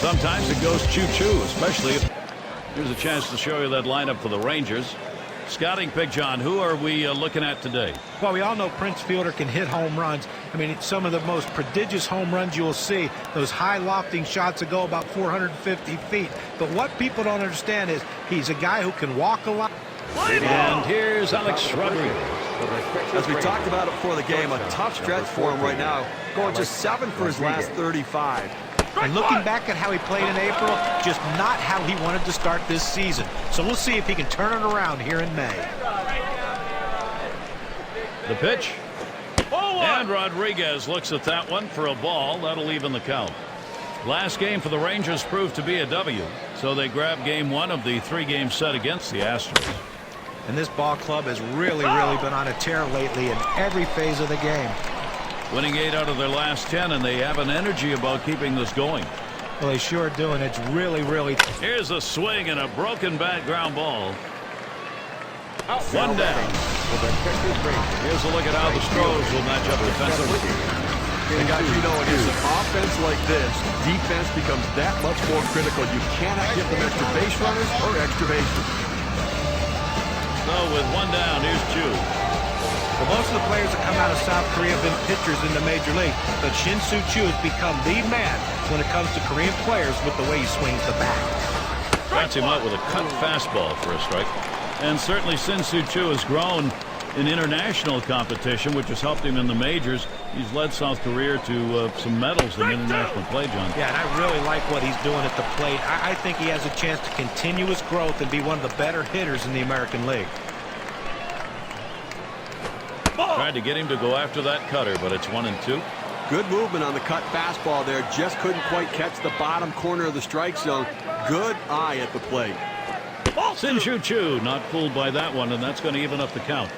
Sometimes it goes choo-choo, especially if... Here's a chance to show you that lineup for the Rangers. Scouting pick, John. Who are we looking at today? Well, we all know Prince Fielder can hit home runs. I mean, it's some of the most prodigious home runs you will see. Those high lofting shots that go about 450 feet. But what people don't understand is he's a guy who can walk a lot. And here's Alex Rodriguez. As we talked about it before the game, a tough stretch for him right now. Going just 7 for his last 35. And looking back at how he played in April, just not how he wanted to start this season. So we'll see if he can turn it around here in May. The pitch. And Rodriguez looks at that one for a ball. That'll even the count. Last game for the Rangers proved to be a W. So they grab game 1 of the 3-game set against the Astros. And this ball club has really been on a tear lately in every phase of the game. Winning 8 out of their last 10, and they have an energy about keeping this going. Well, they sure do, and it's really... Here's a swing and a broken bat ground ball. 1 down. Here's a look at how the Astros will match up defensively. And guys, you know, against an offense like this, defense becomes that much more critical. You cannot give them extra base runners or extra bases. So with 1 down, here's Chu. Well, most of the players that come out of South Korea have been pitchers in the Major League, but Shin-Soo Choo has become the man when it comes to Korean players with the way he swings the bat. Bats him out with a cut fastball for a strike. And certainly Shin-Soo Choo has grown in international competition, which has helped him in the majors. He's led South Korea to some medals in international play, John. Yeah, and I really like what he's doing at the plate. I think he has a chance to continue his growth and be one of the better hitters in the American League. Tried to get him to go after that cutter, but it's 1-2. Good movement on the cut fastball there. Just couldn't quite catch the bottom corner of the strike zone. Good eye at the plate. Shin-Soo Choo not fooled by that one, and that's going to even up the count.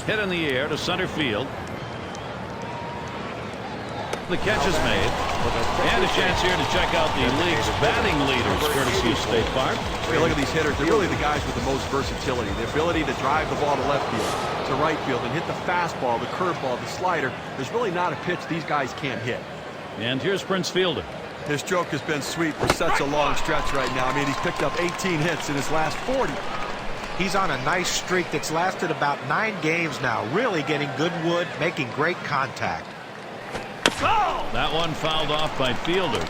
Hit in the air to center field. The catch is made. And a chance here to check out the league's batting leaders, courtesy of State Farm. Hey, look at these hitters. They're really the guys with the most versatility. The ability to drive the ball to left field, to right field, and hit the fastball, the curveball, the slider. There's really not a pitch these guys can't hit. And here's Prince Fielder. His stroke has been sweet for such a long stretch right now. I mean, he's picked up 18 hits in his last 40. He's on a nice streak that's lasted about 9 games now. Really getting good wood, making great contact. That one fouled off by Fielder.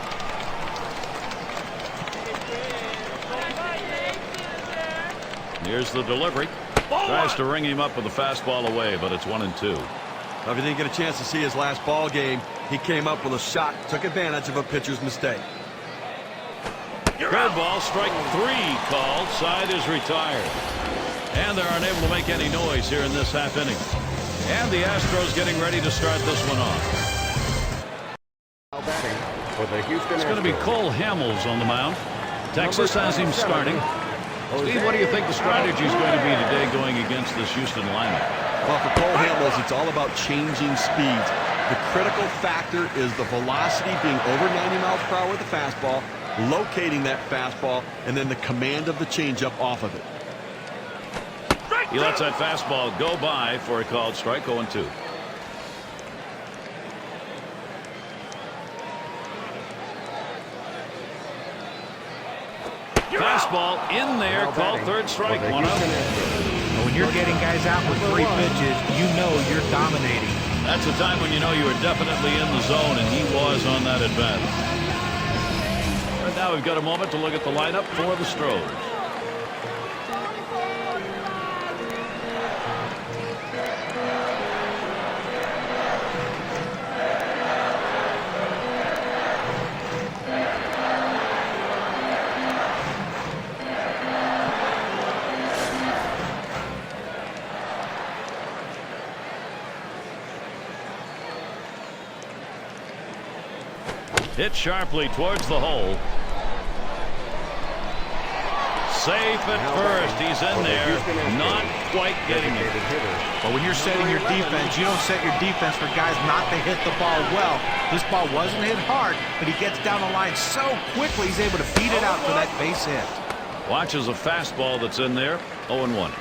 Here's the delivery. Tries to ring him up with a fastball away, but it's 1-2. Now, if you didn't get a chance to see his last ball game, he came up with a shot, took advantage of a pitcher's mistake. Curveball, strike 3 called. Side is retired. And they're unable to make any noise here in this half inning. And the Astros getting ready to start this one off. It's going to be Cole Hamels on the mound. Texas has him starting. Steve, what do you think the strategy is going to be today going against this Houston lineup? Well, for Cole Hamels, it's all about changing speeds. The critical factor is the velocity being over 90 miles per hour with the fastball, locating that fastball, and then the command of the changeup off of it. He lets that fastball go by for a called strike. 0-2. Fastball in there, called third strike. 1 out. When you're getting guys out with 3 pitches, you know you're dominating. That's a time when you know you are definitely in the zone, and he was on that at bat. And now we've got a moment to look at the lineup for the Astros. Hit sharply towards the hole. Safe at first. He's in there. Not quite getting it. But when you're setting your defense, you don't set your defense for guys not to hit the ball well. This ball wasn't hit hard, but he gets down the line so quickly he's able to beat it out for that base hit. Watches a fastball that's in there. 0-1.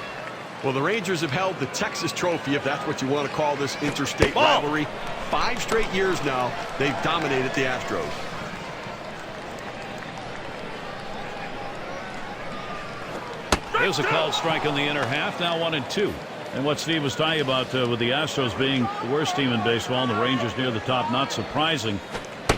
Well, the Rangers have held the Texas Trophy, if that's what you want to call this interstate rivalry. 5 straight years now, they've dominated the Astros. There's a called strike in the inner half, now 1-2. And what Steve was telling you about with the Astros being the worst team in baseball and the Rangers near the top, not surprising.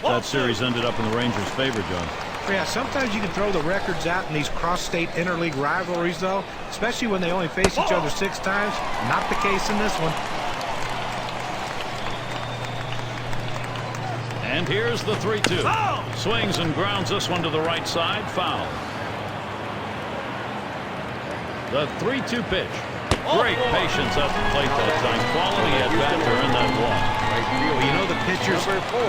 That series ended up in the Rangers' favor, John. Yeah, sometimes you can throw the records out in these cross-state interleague rivalries, though, especially when they only face each other 6 times. Not the case in this one. And here's the 3-2. Swings and grounds this one to the right side. Foul. The 3-2 pitch. Great patience at the plate that time. Quality at bat to earn that walk. Well, you know the pitcher's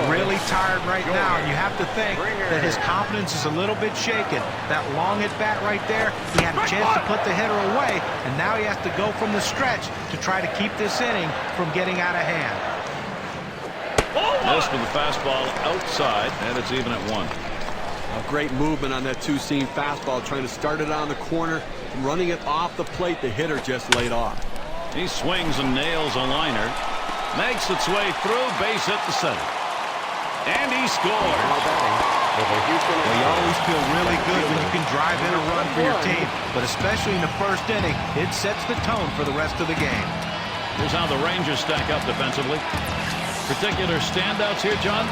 really tired right now, and you have to think that his confidence is a little bit shaken. That long at bat right there, he had a chance to put the hitter away, and now he has to go from the stretch to try to keep this inning from getting out of hand. Missed with the fastball outside, and it's even at 1. A great movement on that 2-seam fastball, trying to start it on the corner, running it off the plate. The hitter just laid off. He swings and nails a liner. Makes its way through, base hit to center. And he scores. Well, you always feel really good when you can drive in a run for your team, but especially in the first inning, it sets the tone for the rest of the game. Here's how the Rangers stack up defensively. Particular standouts here, John?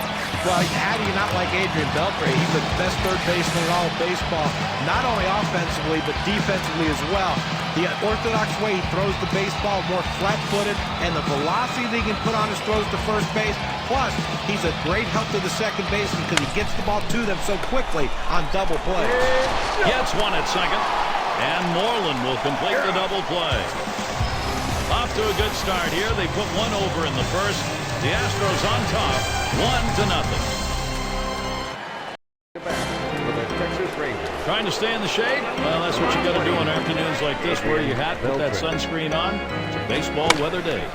Well, how do you not like Adrian Beltre? He's the best third baseman in all of baseball, not only offensively, but defensively as well. The orthodox way he throws the baseball, more flat-footed, and the velocity that he can put on his throws to first base. Plus, he's a great help to the second baseman because he gets the ball to them so quickly on double plays. Gets one at second, and Moreland will complete the double play. Off to a good start here. They put one over in the first. The Astros on top, 1-0. Trying to stay in the shade? Well, that's what you got to do on afternoons like this. Wear your hat, put that sunscreen on. It's a baseball weather day.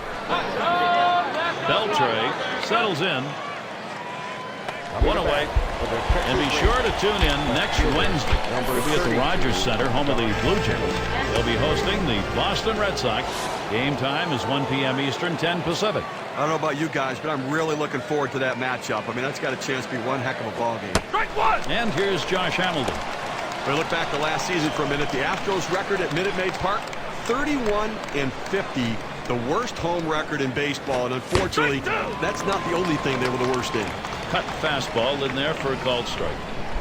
Beltre settles in. 1 away. And be sure to tune in next Wednesday. We'll be at the Rogers Center, home of the Blue Jays. They'll be hosting the Boston Red Sox. Game time is 1 p.m. Eastern, 10 Pacific. I don't know about you guys, but I'm really looking forward to that matchup. I mean, that's got a chance to be one heck of a ball game. And here's Josh Hamilton. We look back to last season for a minute. The Astros record at Minute Maid Park, 31-50, the worst home record in baseball. And unfortunately, that's not the only thing they were the worst in. Cut fastball in there for a called strike.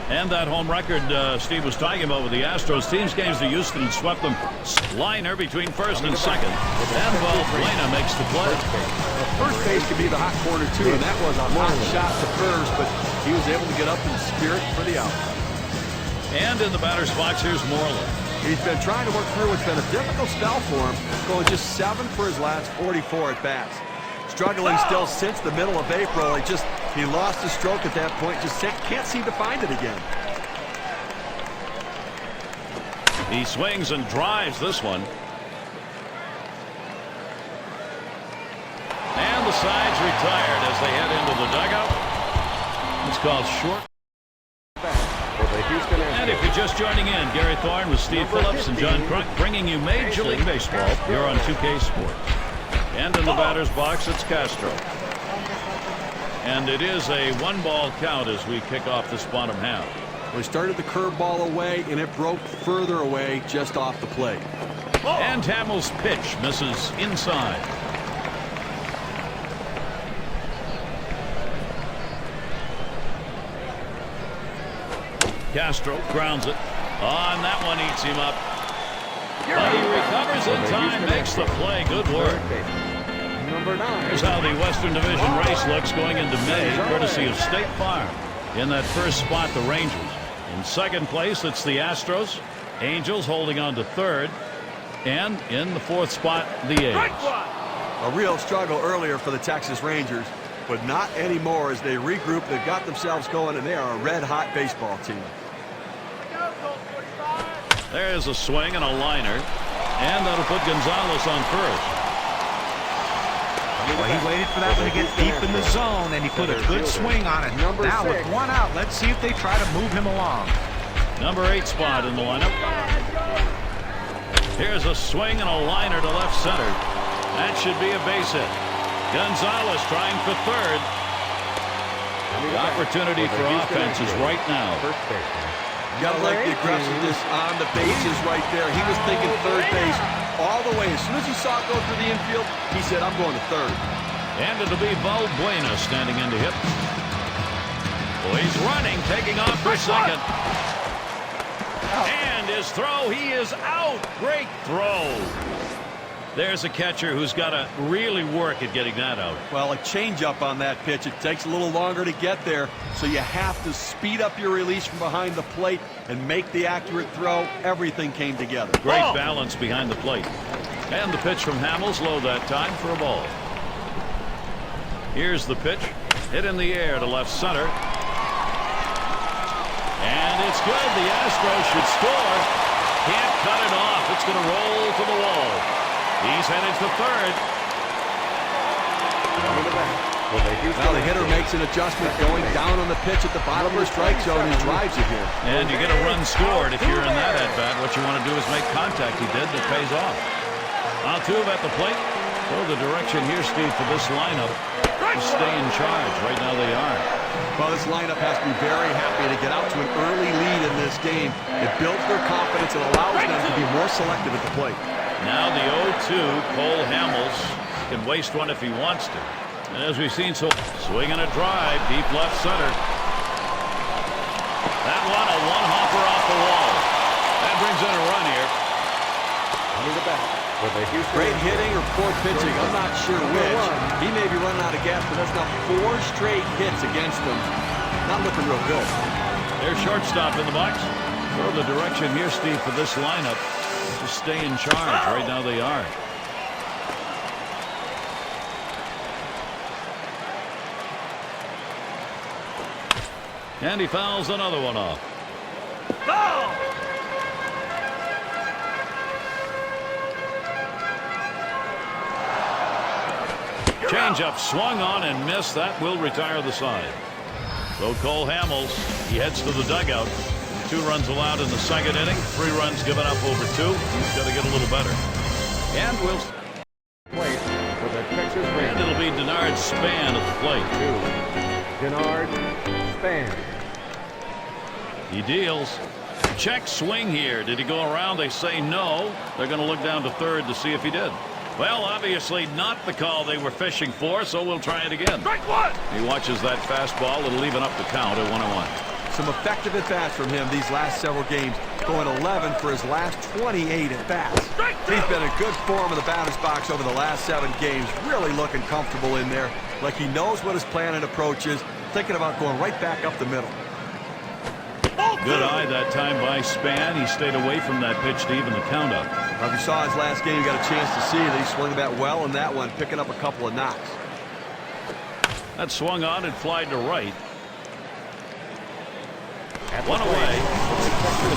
And that home record Steve was talking about with the Astros. Teams games to Houston and swept them. Liner between first and second. And Valbuena makes the play. First base could be the hot corner, too, and that was a hot shot to first, but he was able to get up in spirit for the out. And in the batter's box, here's Moreland. He's been trying to work through what's been a difficult spell for him, going just 7 for his last 44 at-bats. Struggling still since the middle of April. He lost his stroke at that point, just can't seem to find it again. He swings and drives this one. And the side's retired as they head into the dugout. It's called short. And if you're just joining in, Gary Thorne with Steve Phillips and John Crunk bringing you Major League Baseball here on 2K Sports. And in the batter's box, it's Castro. And it is a 1-ball count as we kick off this bottom half. We started the curveball away, and it broke further away just off the plate. And Hamill's pitch misses inside. Castro grounds it. On that one, eats him up. But he recovers in time, makes the play. Good work. Here's how the Western Division race looks going into May, courtesy of State Farm. In that first spot, the Rangers. In second place, it's the Astros. Angels holding on to third. And in the fourth spot, the A's. A real struggle earlier for the Texas Rangers, but not anymore as they regroup. They've got themselves going, and they are a red-hot baseball team. There's a swing and a liner. And that'll put Gonzalez on first. Well, he waited for that one to get deep in the zone, and he put a good swing on it. Now with 1 out, let's see if they try to move him along. Number 8 spot in the lineup. Here's a swing and a liner to left center. That should be a base hit. Gonzalez trying for third. The opportunity for offense is right now. You gotta like the aggressiveness on the bases right there. He was thinking third base all the way. As soon as he saw it go through the infield, he said, I'm going to third. And it'll be Valbuena standing in to hit. Oh, he's running, taking off for second. And his throw, he is out. Great throw. There's a catcher who's got to really work at getting that out. Well, a changeup on that pitch. It takes a little longer to get there, so you have to speed up your release from behind the plate and make the accurate throw. Everything came together. Great balance behind the plate. And the pitch from Hamels low that time for a ball. Here's the pitch. Hit in the air to left center. And it's good. The Astros should score. Can't cut it off. It's going to roll to the wall. He's headed to third. Now the hitter makes an adjustment going down on the pitch at the bottom of the strike zone and drives it here. And you get a run scored if you're in that at-bat. What you want to do is make contact. He did. It pays off. Altuve at the plate. So the direction here, Steve, for this lineup to stay in charge. Right now they are. Well, this lineup has to be very happy to get out to an early lead in this game. It builds their confidence and allows them to be more selective at the plate. Now the 0-2, Cole Hamels can waste one if he wants to. And as we've seen, so swing and a drive, deep left center. That one, a one-hopper off the wall. That brings in a run here. Great hitting or poor pitching, I'm not sure which. He may be running out of gas, but that's now 4 straight hits against him. Not looking real good. Their shortstop in the box. So the direction here, Steve, for this lineup to stay in charge. Right now they are. And he fouls another one off. Changeup swung on and missed. That will retire the side. So Cole Hamels, he heads to the dugout. 2 runs allowed in the second inning. 3 runs given up over 2. He's got to get a little better. And we'll Plate for the Texas Rangers. and it'll be Denard Span at the plate. Denard Span. He deals. Check swing here. Did he go around? They say no. They're going to look down to third to see if he did. Well, obviously not the call they were fishing for, so we'll try it again. Strike one. He watches that fastball. It'll even up the count at 1-1. Some effective at-bats from him these last several games, going 11 for his last 28 at-bats. He's been in good form in the batter's box over the last 7 games, really looking comfortable in there, like he knows what his plan and approach is, thinking about going right back up the middle. Good eye that time by Span. He stayed away from that pitch to even the count up. If you saw his last game, you got a chance to see that he swung that well in that one, picking up a couple of knocks. That swung on and flied to right. One away.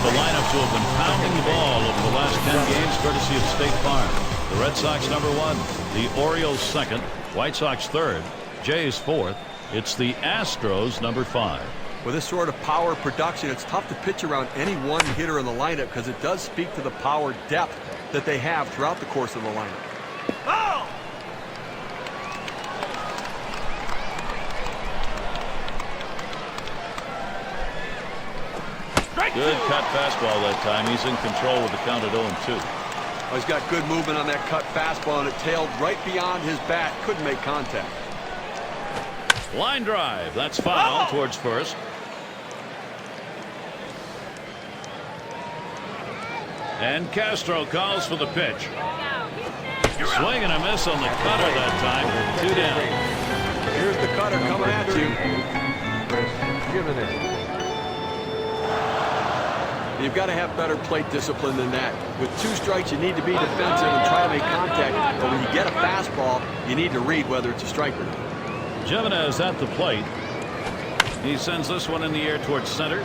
The lineup to have been pounding the ball over the last 10 games, courtesy of State Farm. The Red Sox number 1, the Orioles second, White Sox third, Jays fourth. It's the Astros number 5. With this sort of power production, it's tough to pitch around any one hitter in the lineup because it does speak to the power depth that they have throughout the course of the lineup. Good cut fastball that time. He's in control with the count at 0-2. Oh, he's got good movement on that cut fastball, and it tailed right beyond his bat. Couldn't make contact. Line drive. That's foul towards first. And Castro calls for the pitch. Swing and a miss on the cutter that time. 2 down. Here's the cutter coming at you. Jimenez. You've got to have better plate discipline than that. With 2 strikes, you need to be defensive and try to make contact. But when you get a fastball, you need to read whether it's a strike or not. Jimenez at the plate. He sends this one in the air towards center.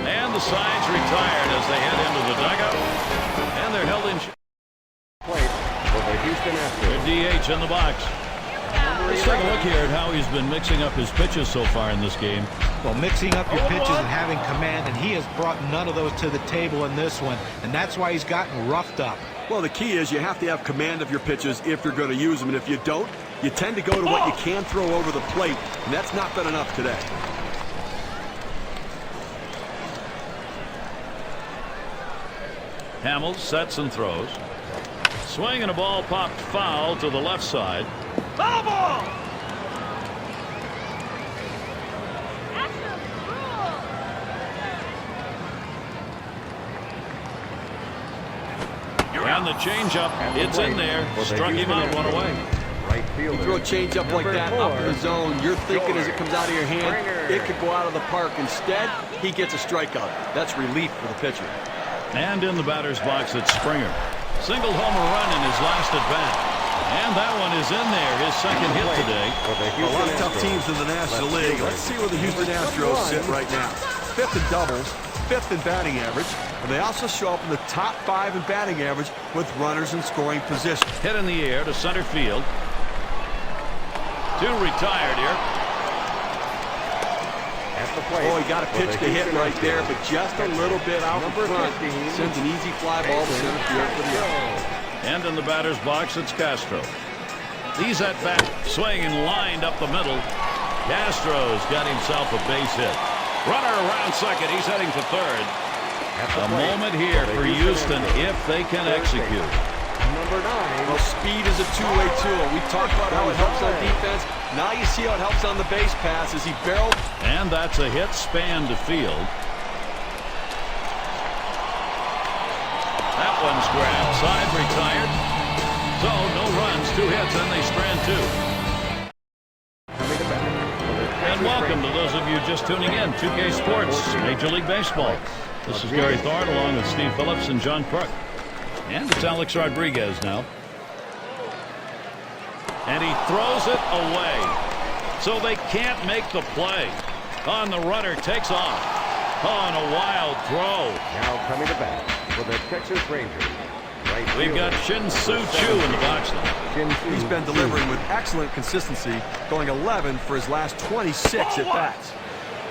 And the sides retired as they head into the dugout. And they're held in. Plate for the Houston Astros. Their DH in the box. Let's take a look here at how he's been mixing up his pitches so far in this game. Well, mixing up your pitches and having command, and he has brought none of those to the table in this one, and that's why he's gotten roughed up. Well, the key is you have to have command of your pitches if you're going to use them, and if you don't, you tend to go to what you can throw over the plate, and that's not been enough today. Hamels sets and throws. Swing and a ball popped foul to the left side. Foul ball! And the changeup, it's in there. Struck him out, one away. Right fielder. You throw a changeup like that up in the zone, you're thinking as it comes out of your hand, it could go out of the park. Instead, he gets a strikeout. That's relief for the pitcher. And in the batter's box, it's Springer. Single homer run in his last at bat. And that one is in there, his second hit today. A lot of tough teams in the National League. Let's see where the Houston Astros sit right now. 5th in doubles, 5th in batting average, and they also show up in the top 5 in batting average with runners in scoring position. Hit in the air to center field. 2 retired here. At the plate. Oh, he got a pitch to hit right there, but just a little bit out in front. Sends an easy fly ball to center field for the out. And in the batter's box, it's Castro. He's at bat, swinging lined up the middle. Castro's got himself a base hit. Runner around second. He's heading for third. A moment here for Houston if they can execute. Number 9. Well, speed is a two-way tool. We talked about how it helps on defense. Now you see how it helps on the base pass as he barreled. And that's a hit, span to field. That one's grabbed. Side retired. So no runs, 2 hits, and they strand 2. And welcome to those of you just tuning in. 2K Sports, Major League Baseball. This is Gary Thorne along with Steve Phillips and John Crook. And it's Alex Rodriguez now. And he throws it away. So they can't make the play. On the runner, takes off. On a wild throw. Now coming to bat for the Texas Rangers. Right We've got Shin-Soo Choo in the box now. He's been delivering with excellent consistency, going 11 for his last 26 at-bats.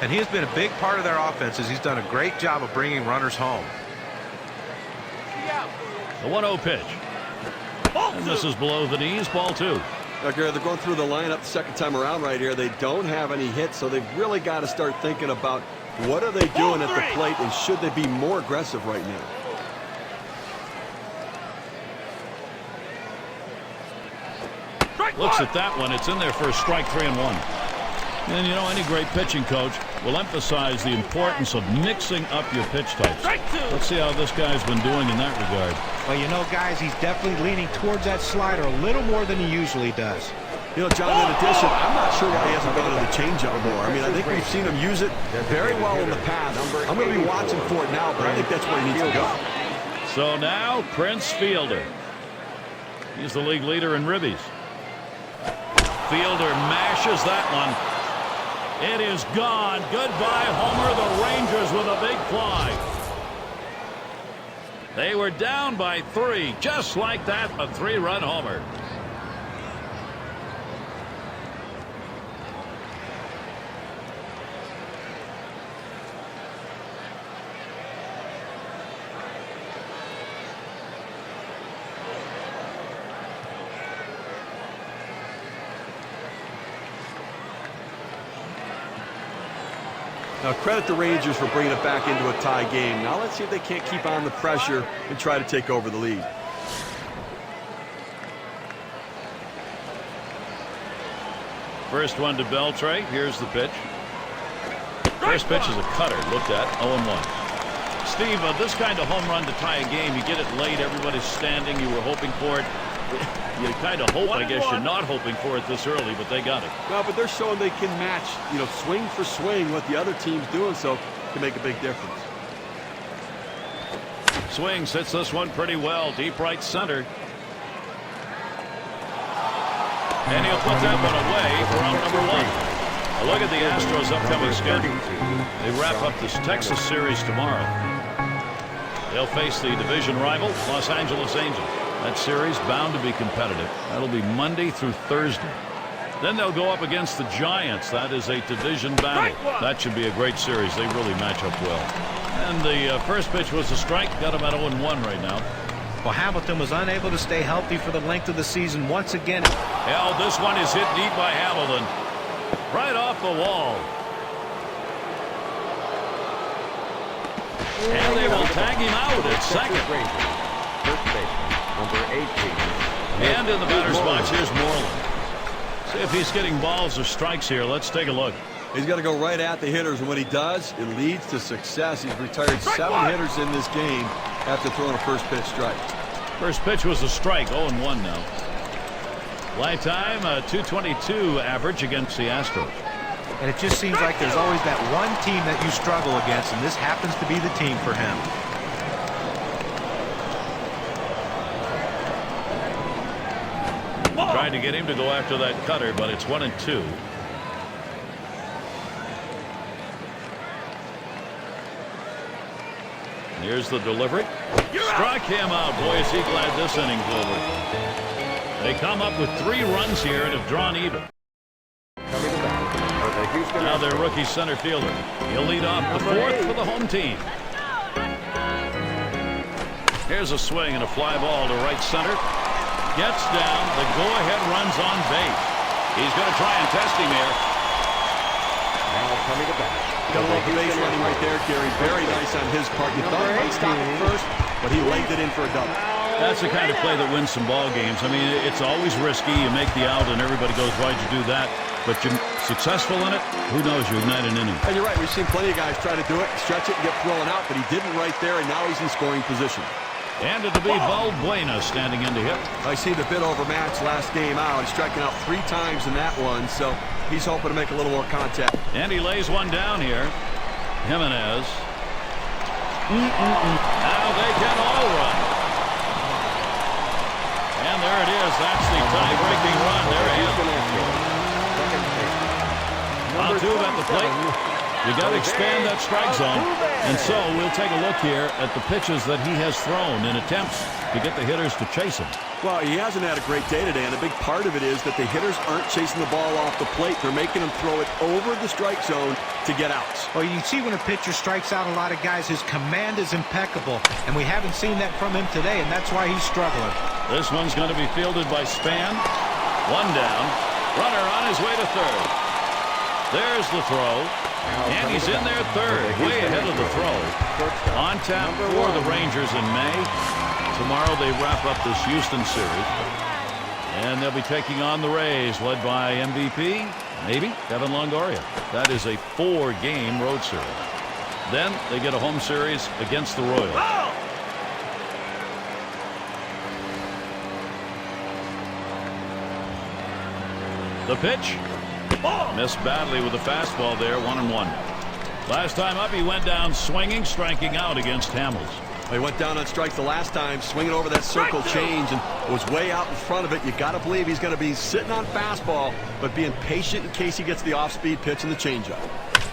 And he has been a big part of their offenses. He's done a great job of bringing runners home. The 1-0 pitch. And this is below the knees, ball 2. Now, Gary, they're going through the lineup the second time around right here. They don't have any hits, so they've really got to start thinking about what are they doing at the plate and should they be more aggressive right now. Looks at that one. It's in there for a strike, 3-1. And you know, any great pitching coach will emphasize the importance of mixing up your pitch types. Let's see how this guy's been doing in that regard. Well, you know, guys, he's definitely leaning towards that slider a little more than he usually does. You know, John, in addition, I'm not sure why he hasn't gone to the changeup more. I mean, I think we've seen him use it very well in the past. I'm going to be watching for it now, but I think that's where he needs to go. So now, Prince Fielder. He's the league leader in ribbies. Fielder mashes that one. It is gone. Goodbye, Homer. The Rangers with a big fly. They were down by 3. Just like that, a 3-run homer. Now, credit the Rangers for bringing it back into a tie game. Now let's see if they can't keep on the pressure and try to take over the lead. First one to Beltre. Here's the pitch. First pitch is a cutter. Looked at. 0-1. Steve, this kind of home run to tie a game, you get it late. Everybody's standing. You were hoping for it. You kind of hope, I guess you're not hoping for it this early, but they got it. No, but they're showing they can match, you know, swing for swing what the other team's doing, so can make a big difference. Swing sits this one pretty well. Deep right center. And he'll put that one away for out number 1. A look at the Astros' upcoming schedule. They wrap up this Texas series tomorrow. They'll face the division rival, Los Angeles Angels. That series bound to be competitive. That'll be Monday through Thursday. Then they'll go up against the Giants. That is a division battle. That should be a great series. They really match up well. And the first pitch was a strike. Got him at 0-1 right now. Well, Hamilton was unable to stay healthy for the length of the season once again. Hell, this one is hit deep by Hamilton. Right off the wall. And they will tag him out at second. First baseman, number 18. And in the batter's box, here's Moreland. See if he's getting balls or strikes here. Let's take a look. He's got to go right at the hitters, and when he does, it leads to success. He's retired 7 hitters in this game after throwing a first pitch strike. First pitch was a strike, 0-1 now. Lifetime, 222 average against the Astros. And it just seems like there's always that one team that you struggle against, and this happens to be the team for him. Trying to get him to go after that cutter, but it's 1-2. Here's the delivery. Struck him out. Boy, is he glad this inning's over. They come up with 3 runs here and have drawn even. Now their rookie center fielder. He'll lead off the 4th for the home team. Here's a swing and a fly ball to right center. Gets down. The go-ahead runs on base. He's going to try and test him here. Now coming to bat. Gotta love the base running right there, Gary. Very nice on his part. You thought he might stop at first, but he legged it in for a double. That's the kind of play that wins some ball games. I mean, it's always risky. You make the out, and everybody goes, why'd you do that? But you're successful in it, who knows? You ignite an inning. And you're right. We've seen plenty of guys try to do it, stretch it, and get thrown out, but he didn't right there, and now he's in scoring position. And it'll be Valbuena standing into him. I see the bit over match last game out. He's striking out 3 times in that one, so he's hoping to make a little more contact. And he lays one down here. Jimenez. Now they can all run. And there it is. That's the tie-breaking run. There he is. Altuve at the plate. You got to expand that strike zone. And so we'll take a look here at the pitches that he has thrown in attempts to get the hitters to chase him. Well, he hasn't had a great day today, and a big part of it is that the hitters aren't chasing the ball off the plate. They're making him throw it over the strike zone to get outs. Well, you can see when a pitcher strikes out a lot of guys, his command is impeccable, and we haven't seen that from him today, and that's why he's struggling. This one's going to be fielded by Span. 1 down. Runner on his way to third. There's the throw. And he's in there third, way ahead of the throw. On tap for the Rangers in May. Tomorrow they wrap up this Houston series. And they'll be taking on the Rays, led by MVP, maybe, Kevin Longoria. That is a 4-game road series. Then they get a home series against the Royals. The pitch. Missed badly with the fastball there, 1-1. Last time up, he went down swinging, striking out against Hamels. He went down on strike the last time, swinging over that circle change, and was way out in front of it. You got to believe he's going to be sitting on fastball, but being patient in case he gets the off-speed pitch and the changeup.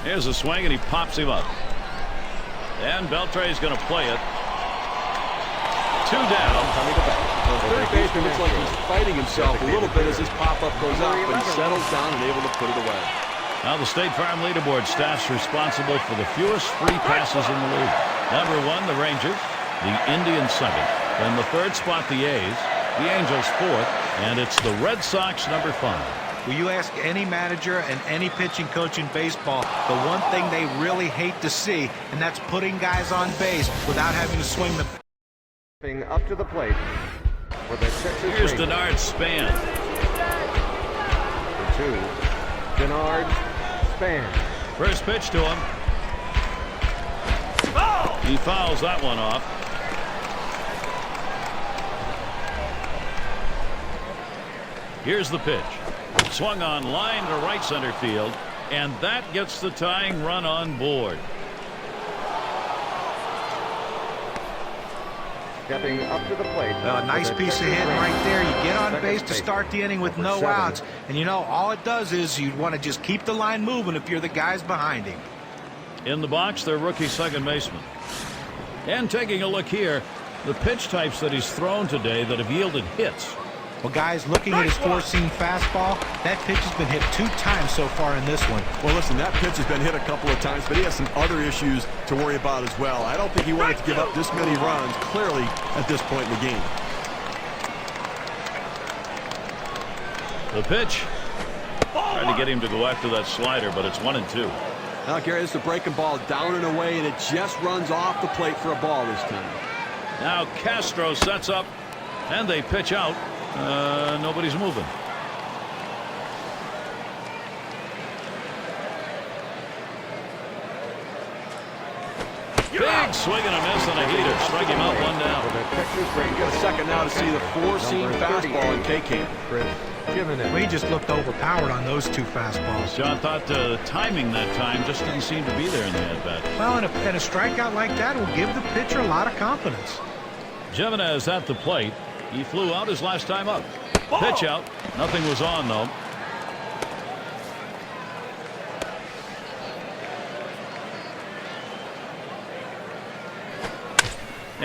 Here's a swing, and he pops him up. And Beltre's going to play it. 2 down. Third baseman looks like he's fighting himself a little bit as his pop-up goes up, but he settles down and able to put it away. Now the State Farm leaderboard staff's responsible for the fewest free passes in the league. Number 1, the Rangers, the Indians 2nd, then the 3rd spot, the A's, the Angels 4th, and it's the Red Sox number 5. Will you ask any manager and any pitching coach in baseball, the one thing they really hate to see, and that's putting guys on base without having to swing the... Up to the plate for the Texas Here's Rangers. Denard Span. The 2, Denard Span. First pitch to him. He fouls that one off. Here's the pitch. Swung on line to right center field, and that gets the tying run on board. Stepping up to the plate. Well, a nice piece of hitting right there. You get on base to start the inning with no outs. And, you know, all it does is you want to just keep the line moving if you're the guys behind him. In the box, their rookie second baseman. And taking a look here, the pitch types that he's thrown today that have yielded hits. Well, guys, looking at his four-seam fastball, that pitch has been hit 2 times so far in this one. Well, listen, that pitch has been hit a couple of times, but he has some other issues to worry about as well. I don't think he wanted to give up this many runs, clearly, at this point in the game. The pitch. Trying to get him to go after that slider, but it's 1-2. Now, Gary, this is a breaking ball down and away, and it just runs off the plate for a ball this time. Now Castro sets up, and they pitch out. Nobody's moving. Big swing and a miss and a heater. Strike him out, 1 down. You got a second now to see the four-seam fastball in K-Camp. Well, he just looked overpowered on those 2 fastballs. John thought timing that time just didn't seem to be there in the at-bat. Well, and a strikeout like that will give the pitcher a lot of confidence. Jimenez at the plate. He flew out his last time up. Pitch out. Nothing was on, though.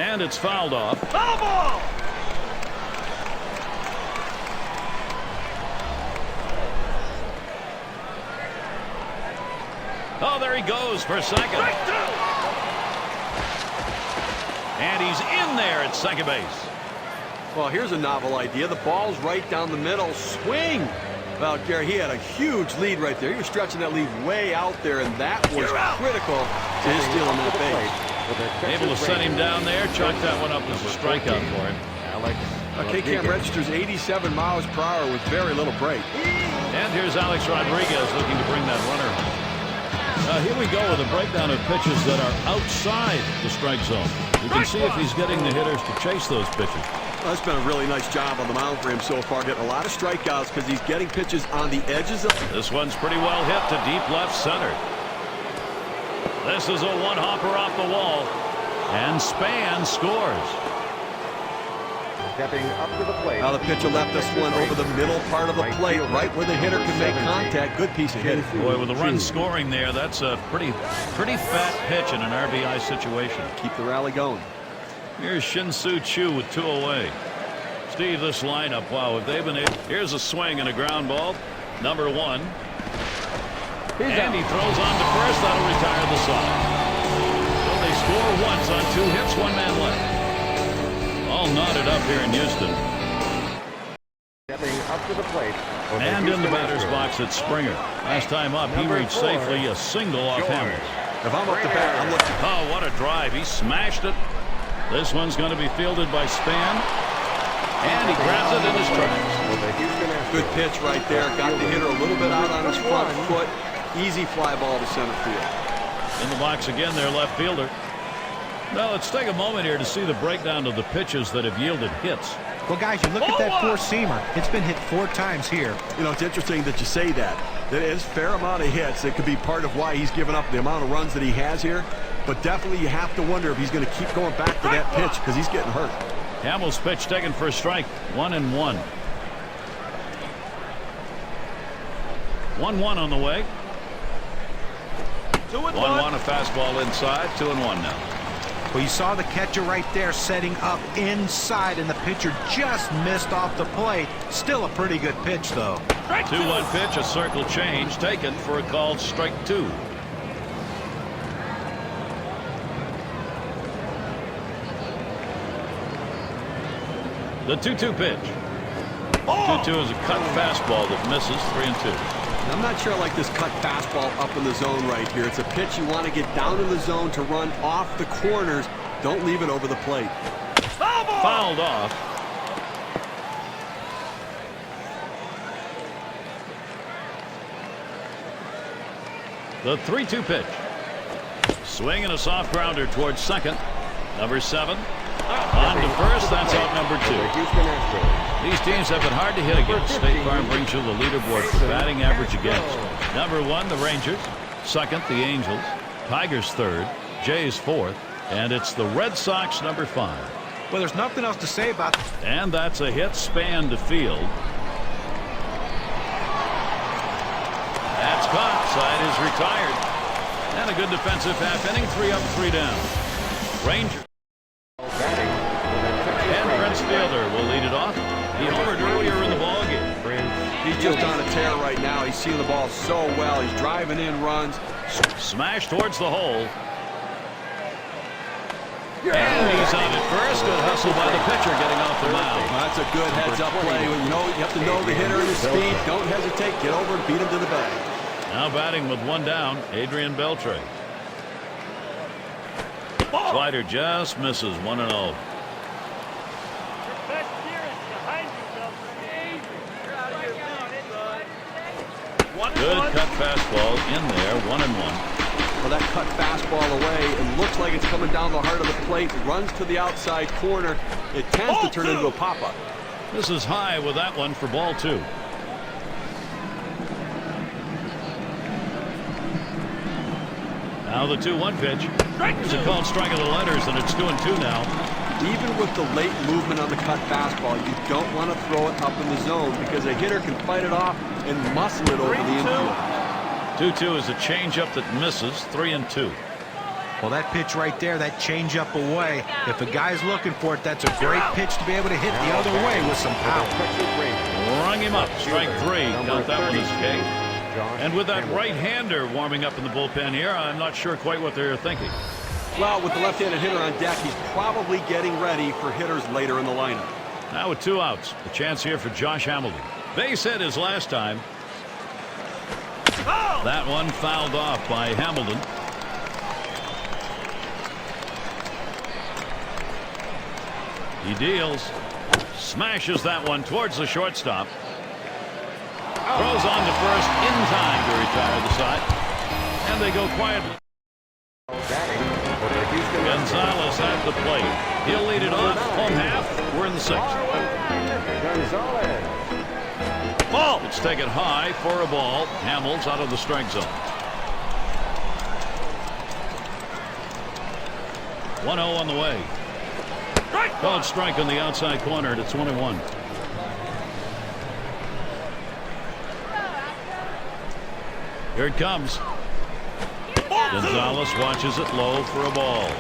And it's fouled off. Foul ball! Oh, there he goes for second. And he's in there at second base. Well, here's a novel idea. The ball's right down the middle. Swing! Well, Gary, he had a huge lead right there. He was stretching that lead way out there, and that was critical to his stealing that base. Able to set him down there. Chalk that one up as a strikeout for him. K-Camp registers 87 miles per hour with very little break. And here's Alex Rodriguez looking to bring that runner home. Here we go with a breakdown of pitches that are outside the strike zone. You can see if he's getting the hitters to chase those pitches. Well, that's been a really nice job on the mound for him so far, getting a lot of strikeouts because he's getting pitches on the edges of... This one's pretty well hit to deep left center. This is a one-hopper off the wall. And Span scores. Stepping up to the plate. Now the pitcher left this one over the middle part of the plate, right where the hitter can make contact. Good piece of hitting. Boy, with the run scoring there, that's a pretty fat pitch in an RBI situation. Keep the rally going. Here's Shin-Soo Choo with 2 away. Steve, this lineup, wow, if they've been able... Here's a swing and a ground ball. Number 1. And he throws on to first. That'll retire the side. So they score once on 2 hits, 1 man left. All knotted up here in Houston. Stepping up to the plate. And in the batter's box, it's Springer. Last time up, he reached safely a single off Hamels. If I'm up the bat, I'm looking. Oh, what a drive. He smashed it. This one's going to be fielded by Span. And he grabs it in his tracks. Good pitch right there. Got the hitter a little bit out on his front foot. Easy fly ball to center field. In the box again, their left fielder. Now, let's take a moment here to see the breakdown of the pitches that have yielded hits. Well, guys, you look at that four-seamer. It's been hit 4 times here. You know, it's interesting that you say that. There is a fair amount of hits. It could be part of why he's given up the amount of runs that he has here. But definitely you have to wonder if he's going to keep going back to that pitch because he's getting hurt. Hamels' pitch taken for a strike. 1-1. 1-1 on the way. 2-1. 1-1, a fastball inside. 2-1 now. Well, you saw the catcher right there setting up inside, and the pitcher just missed off the plate. Still a pretty good pitch, though. 2-1 pitch, a circle change taken for a called strike 2. The 2-2 pitch. 2-2 is a cut fastball that misses. 3-2. I'm not sure I like this cut fastball up in the zone right here. It's a pitch you want to get down in the zone to run off the corners. Don't leave it over the plate. Fouled off. The 3-2 pitch. Swing and a soft grounder towards second. Number 7. On to first. That's out number 2. These teams have been hard to hit against. State Farm brings you the leaderboard for batting average against. Number 1, the Rangers. Second, the Angels. Tigers 3rd. Jays 4th. And it's the Red Sox number 5. Well, there's nothing else to say about it. And that's a hit. Span to field. That's caught. Side is retired. And a good defensive half inning. 3 up, 3 down. Rangers. And Prince Fielder will lead it off. He homered earlier in the ballgame. He's just on a tear right now. He's seeing the ball so well. He's driving in runs. Smash towards the hole. And he's on it first. Good hustle by the pitcher getting off the mound. Well, that's a good heads-up play. You have to know the hitter and his speed. Don't hesitate. Get over and beat him to the bag. Now batting with one down, Adrian Beltre. Slider just misses, 1-0. Good cut fastball in there, 1-1. Well, that cut fastball away. It looks like it's coming down the heart of the plate. Runs to the outside corner. It tends to turn into a pop-up. This is high with that one for ball 2. Now the 2-1 pitch. It's a called strike of the letters, and it's 2-2 now. Even with the late movement on the cut fastball, you don't want to throw it up in the zone because a hitter can fight it off and muscle it over the infield. 2-2 is a changeup that misses, 3-2. Well, that pitch right there, that changeup away, if a guy's looking for it, that's a great pitch to be able to hit the other way with some power. Rung him up, strike 3. Count that one as K. And with that right-hander warming up in the bullpen here, I'm not sure quite what they're thinking. Well, with the left-handed hitter on deck, he's probably getting ready for hitters later in the lineup. Now with 2 outs, a chance here for Josh Hamilton. Base hit his last time. That one fouled off by Hamilton. He deals. Smashes that one towards the shortstop. Throws on to first in time to retire the side. And they go quietly. Gonzalez at the plate. He'll lead it off. Home half. We're in the 6th. Ball. It's taken high for a ball. Hamels out of the strike zone. 1-0 on the way. Called strike on the outside corner, and it's 1-1. Here it comes. Gonzalez watches it low for a ball.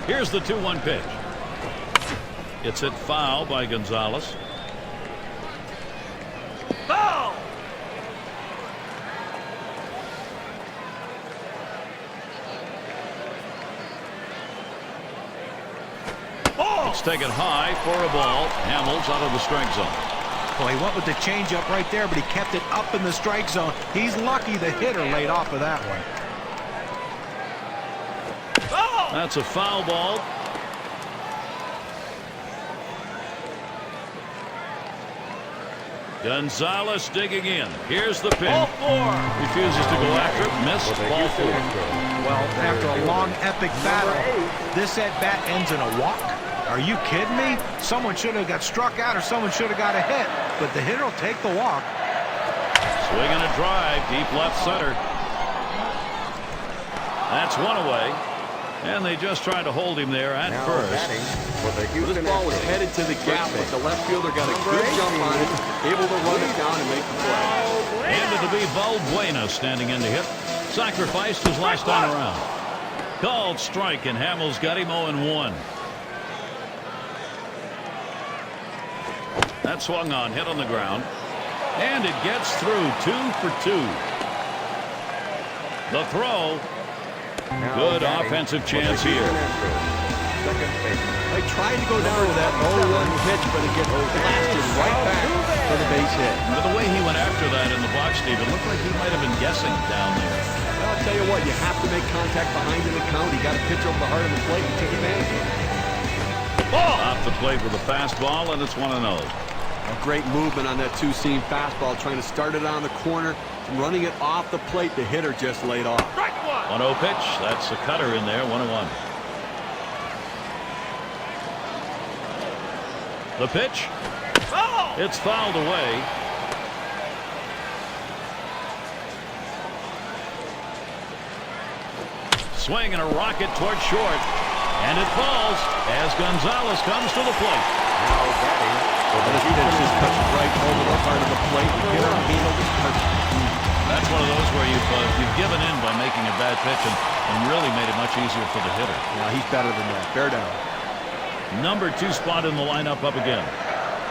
Here's the 2-1 pitch. It's hit foul by Gonzalez. Foul! It's taken high for a ball. Hamels out of the strike zone. Well, he went with the changeup right there, but he kept it up in the strike zone. He's lucky the hitter laid off of that one. That's a foul ball. Gonzalez digging in. Here's the pin. Refuses to go after it. Missed. Ball 4. Well, after a long, epic battle, this at-bat ends in a walk. Are you kidding me? Someone should have got struck out or someone should have got a hit. But the hitter will take the walk. Swinging a drive. Deep left center. That's one away. And they just tried to hold him there at first. This ball was headed to the gap, but the left fielder got a good jump on it, able to run it down and make the play. Handed to be Valbuena standing in to hit. Sacrificed his last time around. Called strike, and Hamels got him 0-1. That swung on, hit on the ground. And it gets through. 2 for 2. The throw. Good offensive chance here. They tried to go down with that 0-1 pitch, but it gets blasted right back for the base hit. But the way he went after that in the box, Steve, it looked like he might have been guessing down there. Well, I'll tell you what, you have to make contact behind an account. He got a pitch over the heart of the plate and took advantage of it. Off the plate with a fastball, and it's 1-0. A great movement on that two-seam fastball, trying to start it on the corner, running it off the plate. The hitter just laid off. 1-0 pitch. That's a cutter in there. 1-1. The pitch. It's fouled away. Swing and a rocket towards short. And it falls as Gonzalez comes to the plate. This pitch just touched right over the heart of the plate. The hitter handled it perfectly. That's one of those where you've given in by making a bad pitch and really made it much easier for the hitter. Yeah, he's better than that. Bear down. Number 2 spot in the lineup up again.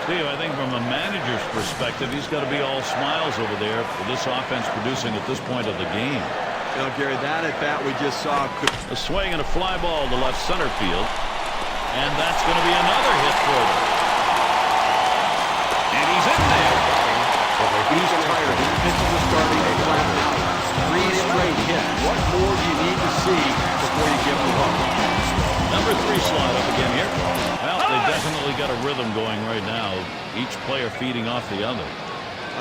Steve, I think from a manager's perspective, he's got to be all smiles over there for this offense producing at this point of the game. You know, Gary, that at bat we just saw could... A swing and a fly ball to left center field. And that's going to be another hit for them. And he's in there. He's tired. His pitches are starting to flatten out. 3 straight hits. What more do you need to see before you give them up? Number 3 slot up again here. Well, they definitely got a rhythm going right now. Each player feeding off the other.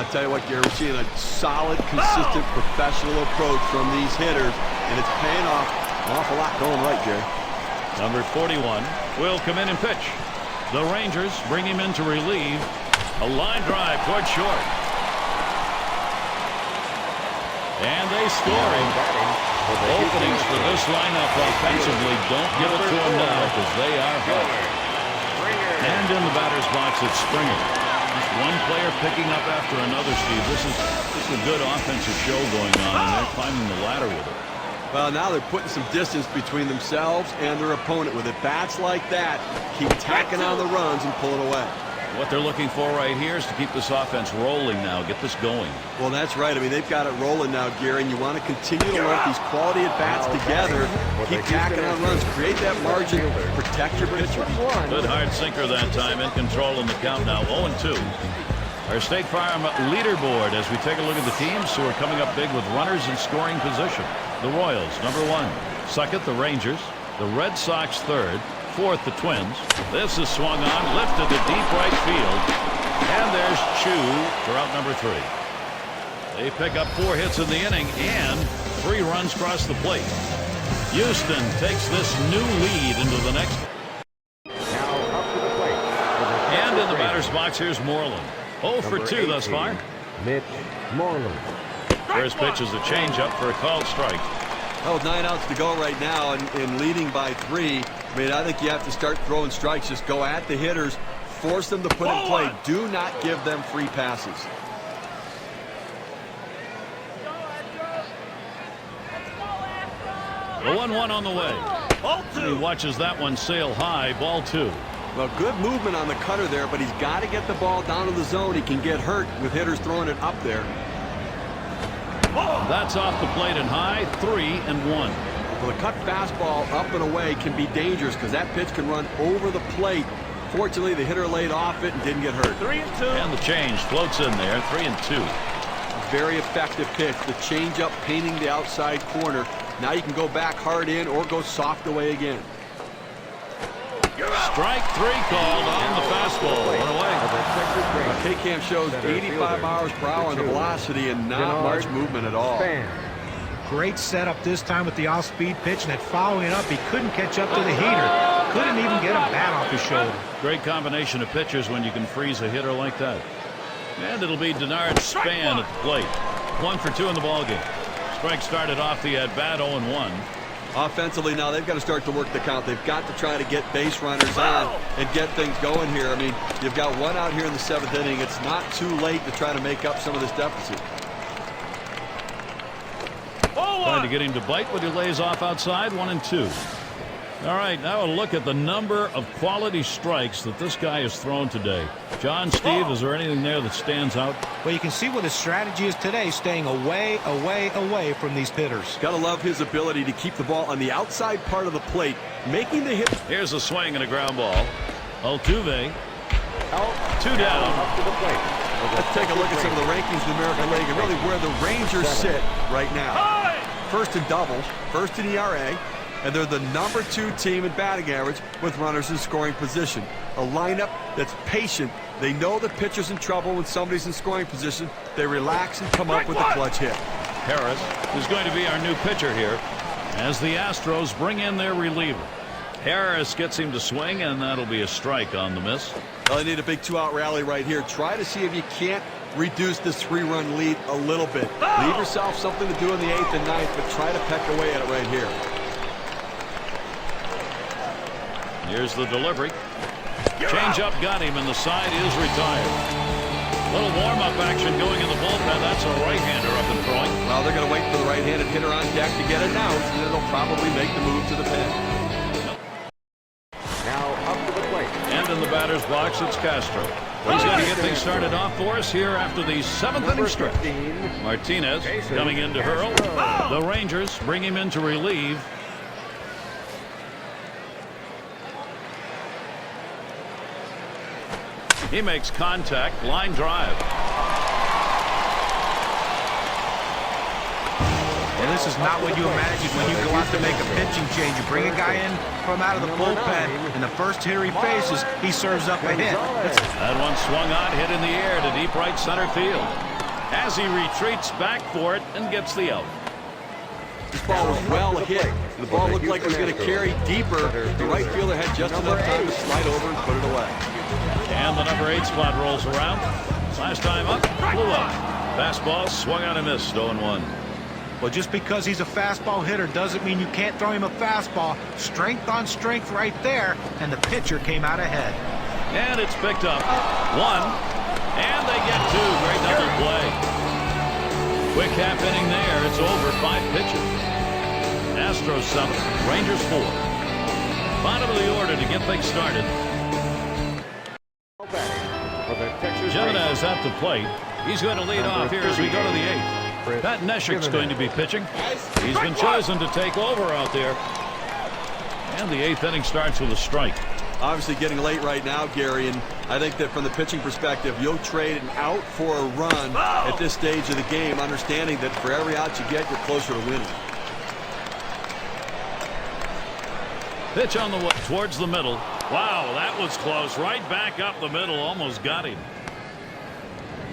I'll tell you what, Gary, we're seeing a solid, consistent, professional approach from these hitters, and it's paying off. An awful lot going right, Gary. Number 41 will come in and pitch. The Rangers bring him in to relieve. A line drive towards short. And they score him. Openings for this lineup offensively. Don't give it to them now because they are hot. And in the batter's box, it's Springer. Just one player picking up after another, Steve. This is a good offensive show going on, and they're climbing the ladder with it. Well, now they're putting some distance between themselves and their opponent with at bats like that. Keep tacking on the runs and pulling away. What they're looking for right here is to keep this offense rolling now, get this going. Well, that's right. I mean, they've got it rolling now, Gary, and you want to continue to work these quality at-bats together. Keep tacking on runs, create that margin, protect your pitcher. Good hard sinker that time, in control in the count now, 0-2. Our State Farm leaderboard as we take a look at the teams who are coming up big with runners in scoring position. The Royals, number 1. Second, the Rangers. The Red Sox, third. Fourth, the Twins. This is swung on, lifted to deep right field. And there's Chu for out number 3. They pick up 4 hits in the inning and 3 runs across the plate. Houston takes this new lead into the next. Now up to the plate. And in the batter's box, here's Moreland. 0 for 2 thus far. Mitch Moreland. First pitch is a changeup for a called strike. Oh, with 9 outs to go right now and leading by 3. I mean, I think you have to start throwing strikes. Just go at the hitters, force them to put in play. Do not give them free passes. The 1-1 on the way. He watches that one sail high. Ball 2. Well, good movement on the cutter there, but he's got to get the ball down to the zone. He can get hurt with hitters throwing it up there. That's off the plate and high. 3-1. Well, the cut fastball up and away can be dangerous because that pitch can run over the plate. Fortunately, the hitter laid off it and didn't get hurt. 3-2. And the change floats in there. 3-2. Very effective pitch. The changeup painting the outside corner. Now you can go back hard in or go soft away again. Strike 3 called on the fastball. One away. K-Cam shows 85 miles per hour on the velocity and not much movement at all. Great setup this time with the off-speed pitch, and then following it up, he couldn't catch up to the heater. Couldn't even get a bat off his shoulder. Great combination of pitchers when you can freeze a hitter like that. And it'll be Denard Span at the plate. 1 for 2 in the ballgame. Strike started off the at-bat 0-1. Offensively, now they've got to start to work the count. They've got to try to get base runners on and get things going here. I mean, you've got 1 out here in the 7th inning. It's not too late to try to make up some of this deficit. Trying to get him to bite, but he lays off outside. 1-2. All right, now a look at the number of quality strikes that this guy has thrown today. John, Steve, is there anything there that stands out? Well, you can see what his strategy is today, staying away from these hitters. Got to love his ability to keep the ball on the outside part of the plate, making the hit. Here's a swing and a ground ball. Altuve. 2 down. Let's take a look at some of the rankings in the American League and really where the Rangers sit right now. First in doubles, first in ERA, and they're the number 2 team in batting average with runners in scoring position. A lineup that's patient. They know the pitcher's in trouble when somebody's in scoring position. They relax and come up with a clutch hit. Harris is going to be our new pitcher here as the Astros bring in their reliever. Harris gets him to swing, and that'll be a strike on the miss. Well, they need a big 2-out rally right here. Try to see if you can't reduce this 3-run lead a little bit. Leave yourself something to do in the 8th and 9th, but try to peck away at it right here. Here's the delivery. Change up got him, and the side is retired. Little warm-up action going in the bullpen. That's a right-hander up and throwing. Well, they're going to wait for the right-handed hitter on deck to get it out, and then they'll probably make the move to the pen. Now up to the plate. And in the batter's box, it's Castro. He's going to get things started off for us here after the 7th inning stretch. Martinez coming in to hurl. The Rangers bring him in to relieve. He makes contact, line drive. Well, this is not what you imagine when you go out to make a pitching change. You bring a guy in from out of the bullpen, and the first hitter he faces, he serves up a hit. That one swung on, hit in the air to deep right center field. As he retreats back for it and gets the out. This ball was well hit. The ball looked like it was going to carry deeper. The right fielder had just enough time to slide over and put it away. And the number 8 spot rolls around. Last time up, blew up. Fastball swung on and missed, 0-1. Well, just because he's a fastball hitter doesn't mean you can't throw him a fastball. Strength on strength right there, and the pitcher came out ahead. And it's picked up. 1. And they get 2. Great double play. Quick half inning there. It's over 5 pitches. Astros 7, Rangers 4. Bottom of the order to get things started. Jimenez at the plate. He's going to lead off here as we go to the 8th. Pat Neshek's going to be pitching. He's been chosen to take over out there. And the 8th inning starts with a strike. Obviously getting late right now, Gary, and I think that from the pitching perspective, you'll trade an out for a run at this stage of the game, understanding that for every out you get, you're closer to winning. Pitch on the towards the middle. Wow, that was close. Right back up the middle. Almost got him.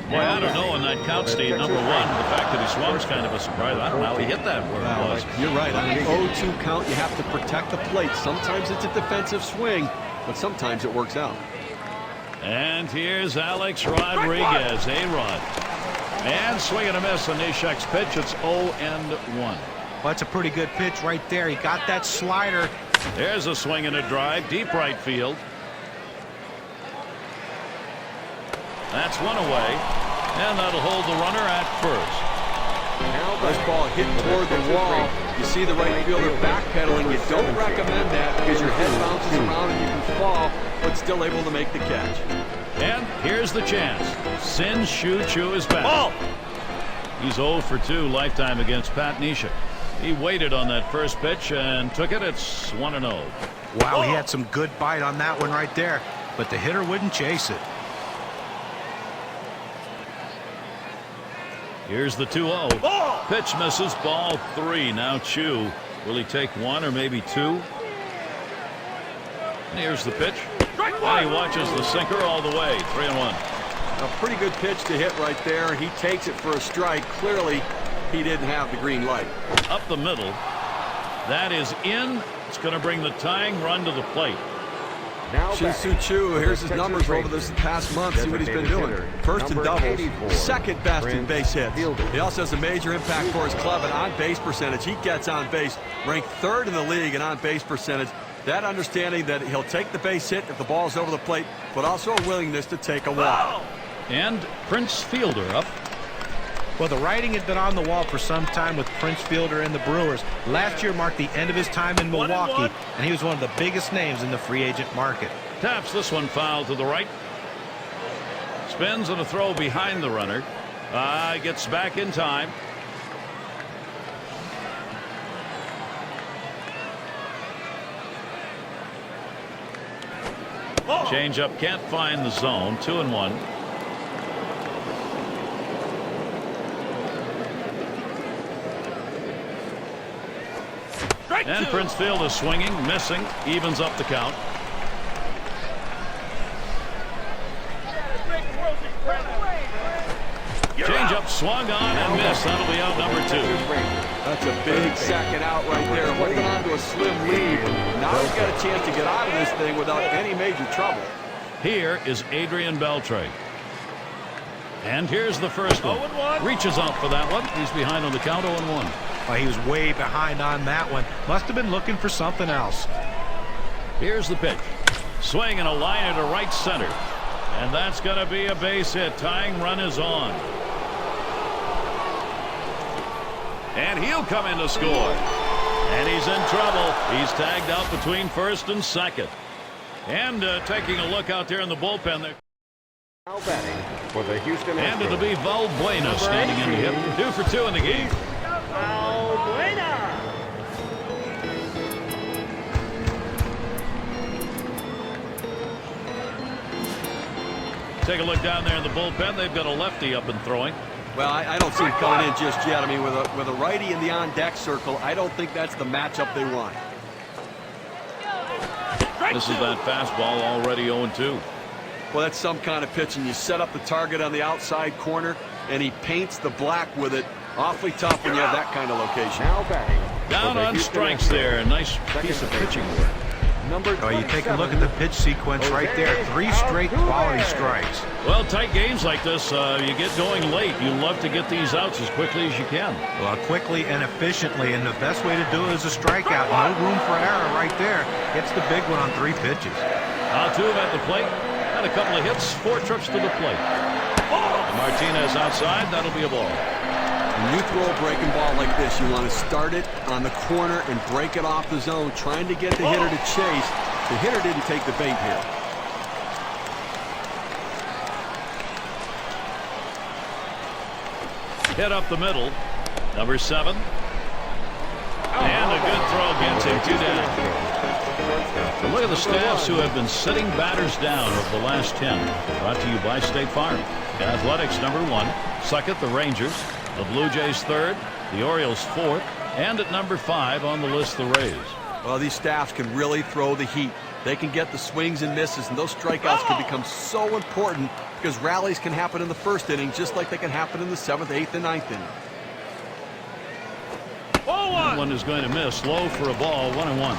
Boy, I don't know on that count, Steve. Number 1, the fact that he swung's kind of a surprise. I don't know how he hit that where it was. You're right. On an 0-2 count, you have to protect the plate. Sometimes it's a defensive swing, but sometimes it works out. And here's Alex Rodriguez, A-Rod. And swing and a miss on Neshek's pitch. It's 0-1. Well, that's a pretty good pitch right there. He got that slider. There's a swing and a drive, deep right field. That's one away, and that'll hold the runner at first. This ball hit toward the wall. You see the right fielder backpedaling. You don't recommend that because your head bounces around and you can fall, but still able to make the catch. And here's the chance. Shin-Soo Choo is back. Ball. He's 0 for 2 lifetime against Pat Neshek. He waited on that first pitch and took it. It's 1-0. Wow, he had some good bite on that one right there, but the hitter wouldn't chase it. Here's the 2-0. Pitch misses, ball 3. Now Choo. Will he take 1 or maybe 2? And here's the pitch. And he watches the sinker all the way. 3-1. A pretty good pitch to hit right there. He takes it for a strike. Clearly, he didn't have the green light. Up the middle. That is in. It's going to bring the tying run to the plate. Shin-Soo Choo, here's his numbers over this past month. See what he's been doing. First in doubles, second best in base hits. He also has a major impact for his club in on-base percentage. He gets on base, ranked 3rd in the league in on-base percentage. That understanding that he'll take the base hit if the ball's over the plate, but also a willingness to take a walk. And Prince Fielder up. Well, the writing had been on the wall for some time with Prince Fielder and the Brewers. Last year marked the end of his time in Milwaukee, and he was one of the biggest names in the free agent market. Taps this one foul to the right. Spins and a throw behind the runner. Gets back in time. Change up, can't find the zone. 2-1. And Prince Fielder swinging, missing, evens up the count. Change up, swung on and missed. That'll be out number 2. That's a big second out right there, holding on to a slim lead. Now he's got a chance to get out of this thing without any major trouble. Here is Adrian Beltre. And here's the first one. Reaches out for that one. He's behind on the count, 0-1. Well, he was way behind on that one. Must have been looking for something else. Here's the pitch. Swing and a liner to right center. And that's going to be a base hit. Tying run is on. And he'll come in to score. And he's in trouble. He's tagged out between first and second. And taking a look out there in the bullpen there. Now batting for the Houston And Astros. it'll be Valbuena standing in to hit. 2 for 2 in the game. Take a look down there in the bullpen. They've got a lefty up and throwing. Well, I don't see him coming in just yet. I mean, with a righty in the on-deck circle, I don't think that's the matchup they want. This is that fastball already 0-2. Well, that's some kind of pitch, and you set up the target on the outside corner, and he paints the black with it. Awfully tough when you have that kind of location. Now batting. Down for the on Houston strikes Astros. there. A nice piece of pitching work. Number Oh, you take a look at the pitch sequence right there. 3 straight quality strikes. Well, tight games like this, you get going late. You love to get these outs as quickly as you can. Well, quickly and efficiently, and the best way to do it is a strikeout. No room for error right there. Gets the big one on 3 pitches. Altuve at the plate. Had a couple of hits, 4 trips to the plate. And Martinez outside. That'll be a ball. When you throw a breaking ball like this, you want to start it on the corner and break it off the zone, trying to get the hitter to chase. The hitter didn't take the bait here. Hit up the middle. Number 7. And a good throw gets him 2 down. And look at the staffs who have been sitting batters down over the last 10. Brought to you by State Farm. Athletics number 1. Second, the Rangers. The Blue Jays 3rd. The Orioles 4th. And at number 5 on the list, the Rays. Well, these staffs can really throw the heat. They can get the swings and misses, and those strikeouts can become so important because rallies can happen in the first inning just like they can happen in the 7th, 8th, and 9th inning. That one is going to miss. Low for a ball. 1-1.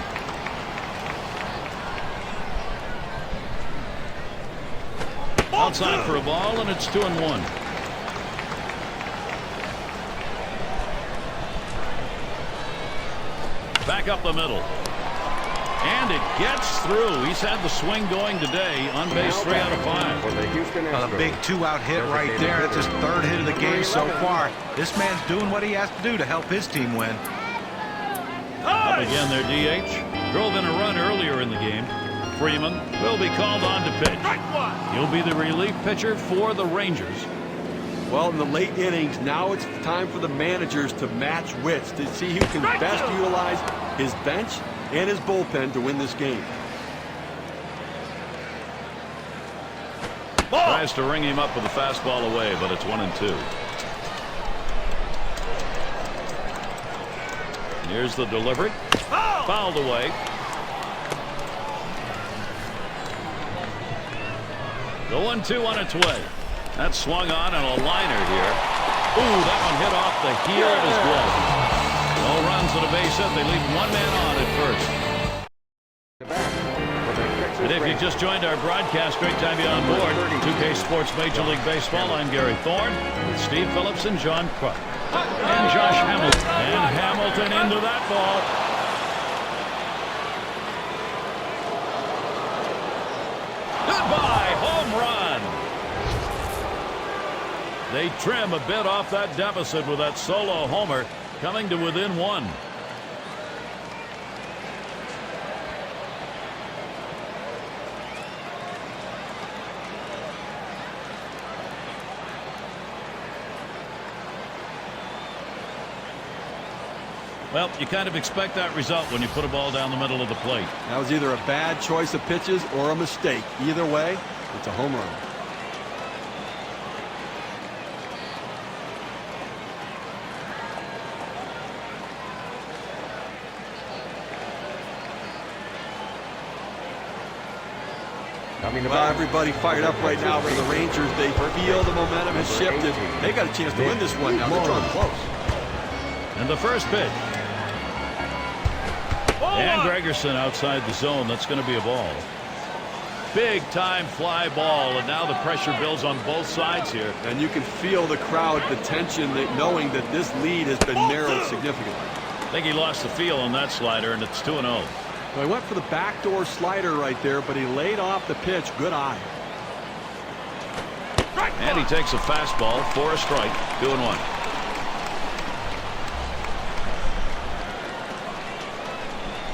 Outside for a ball, and it's 2-1. Back up the middle. And it gets through. He's had the swing going today. On base 3 out of 5. For the Houston A Astros. big 2-out hit right there. That's his 3rd hit of the game so far. This man's doing what he has to do to help his team win. Up again their DH. Drove in a run earlier in the game. Freeman will be called on to pitch. He'll be the relief pitcher for the Rangers. Well, in the late innings, now it's time for the managers to match wits to see who can best utilize his bench and his bullpen to win this game. Tries to ring him up with a fastball away, but it's 1-2. Here's the delivery. Fouled away. The 1-2 on its way. That's swung on and a liner here. Ooh, that one hit off the heel of his glove. No runs at a base hit. They leave 1 man on at first. And if you just joined our broadcast, great to have you on board. 2K Sports Major League Baseball. I'm Gary Thorne with Steve Phillips and John Kruk. And Josh Hamilton. And Hamilton into that ball. Goodbye, home run. They trim a bit off that deficit with that solo homer, coming to within 1. Well, you kind of expect that result when you put a ball down the middle of the plate. That was either a bad choice of pitches or a mistake. Either way, it's a home run. Well, everybody fired up right now for the Rangers. They feel the momentum has shifted. They got a chance to win this one now. They're drawing close. And the first pitch. And Gregerson outside the zone. That's going to be a ball. Big time fly ball, and now the pressure builds on both sides here. And you can feel the crowd, the tension, knowing that this lead has been narrowed significantly. I think he lost the feel on that slider, and it's 2-0. Well, he went for the backdoor slider right there, but he laid off the pitch. Good eye. And he takes a fastball for a strike. 2-1.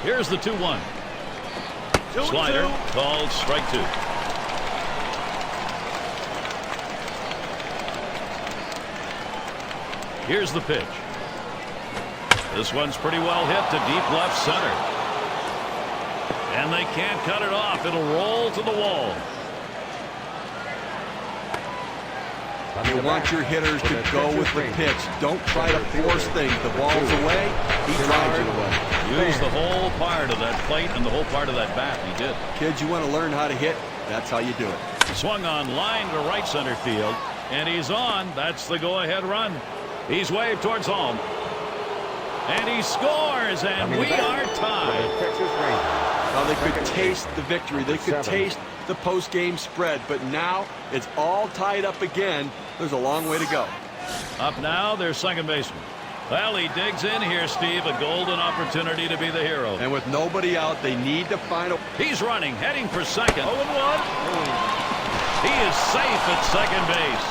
Here's the 2-1. Slider called strike 2. Here's the pitch. This one's pretty well hit to deep left center. And they can't cut it off. It'll roll to the wall. You want your hitters to go with the pitch. Don't try to force things. The ball's away. He drives it away. Use the whole part of that plate and the whole part of that bat. He did. Kids, you want to learn how to hit? That's how you do it. Swung on line to right center field. And he's on. That's the go-ahead run. He's waved towards home. And he scores. And we are tied. Well, they could taste the victory. They could taste the post-game spread. But now it's all tied up again. There's a long way to go. Up now, their second baseman. Well, he digs in here, Steve. A golden opportunity to be the hero. And with nobody out, they need to find a... He's running, heading for second. 0-1. He is safe at second base.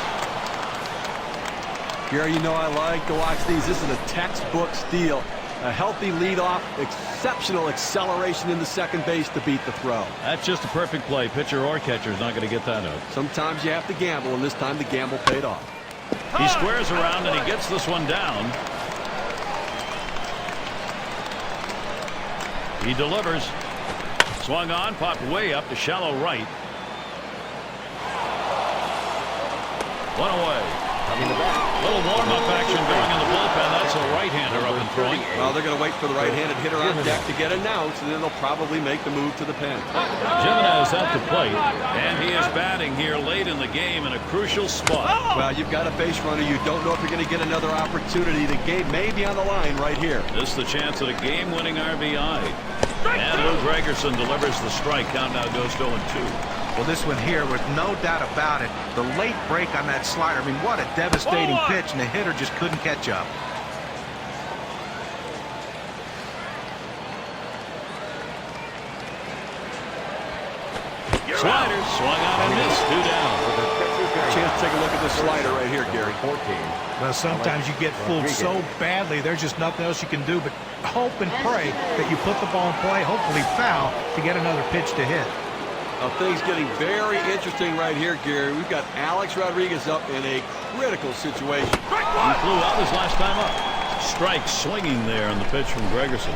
Gary, you know I like to watch these. This is a textbook steal. A healthy leadoff, exceptional acceleration in the second base to beat the throw. That's just a perfect play. Pitcher or catcher is not going to get that out. Sometimes you have to gamble, and this time the gamble paid off. He squares around, and he gets this one down. He delivers. Swung on, popped way up to shallow right. One away. A little warm-up action going in the bullpen. That's a right-hander up and throwing. Well, they're going to wait for the right-handed hitter on deck to get announced, and then they'll probably make the move to the pen. Jimenez at the plate, and he is batting here late in the game in a crucial spot. Well, you've got a base runner. You don't know if you're going to get another opportunity. The game may be on the line right here. This is the chance at a game-winning RBI. And Lou Gregerson delivers the strike. Count now goes to 0-2. Well, this one here, with no doubt about it, the late break on that slider. I mean, what a devastating pitch, and the hitter just couldn't catch up. Slider swung out and missed. 2 down. Chance to take a look at this slider right here, Gary. 14. Well, sometimes you get fooled so badly, there's just nothing else you can do but hope and pray that you put the ball in play, hopefully foul, to get another pitch to hit. Now, things getting very interesting right here, Gary. We've got Alex Rodriguez up in a critical situation. He flew out his last time up. Strike swinging there on the pitch from Gregerson.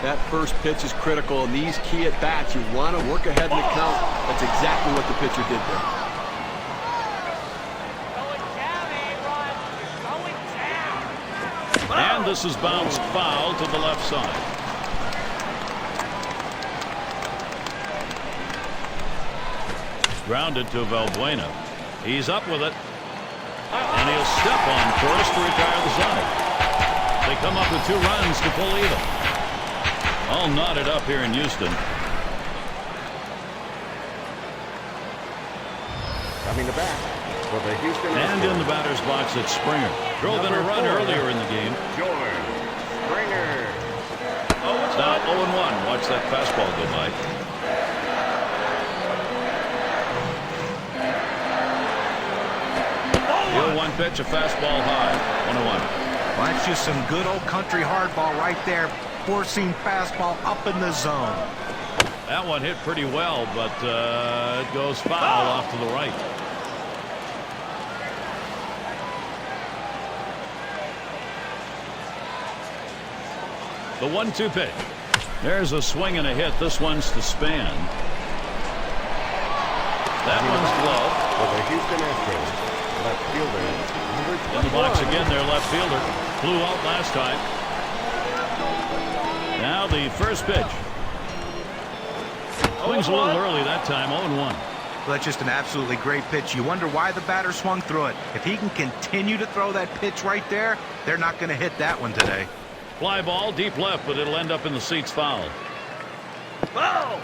That first pitch is critical. In these key at-bats, you want to work ahead in the count. That's exactly what the pitcher did there. And this is bounced foul to the left side. Grounded to Valbuena. He's up with it. And he'll step on first to retire the side. They come up with 2 runs to pull even. All knotted up here in Houston. Coming to bat for the Houston Astros. And in the batter's box, it's Springer. Drove in a run earlier in the game. George Springer. Now 0-1. Watch that fastball go by. The 0-1 pitch, a fastball high. 1-1. Well, that's just some good old country hardball right there. Four-seam fastball up in the zone. That one hit pretty well, but it goes foul off to the right. The 1-2 pitch. There's a swing and a hit. This one's to Span. That one's glove. For the Houston Astros. Left fielder. In the box again, their left fielder. Flew out last time. Now the first pitch. Swings a little early that time. 0-1. Well, that's just an absolutely great pitch. You wonder why the batter swung through it. If he can continue to throw that pitch right there, they're not going to hit that one today. Fly ball deep left, but it'll end up in the seats foul. Foul!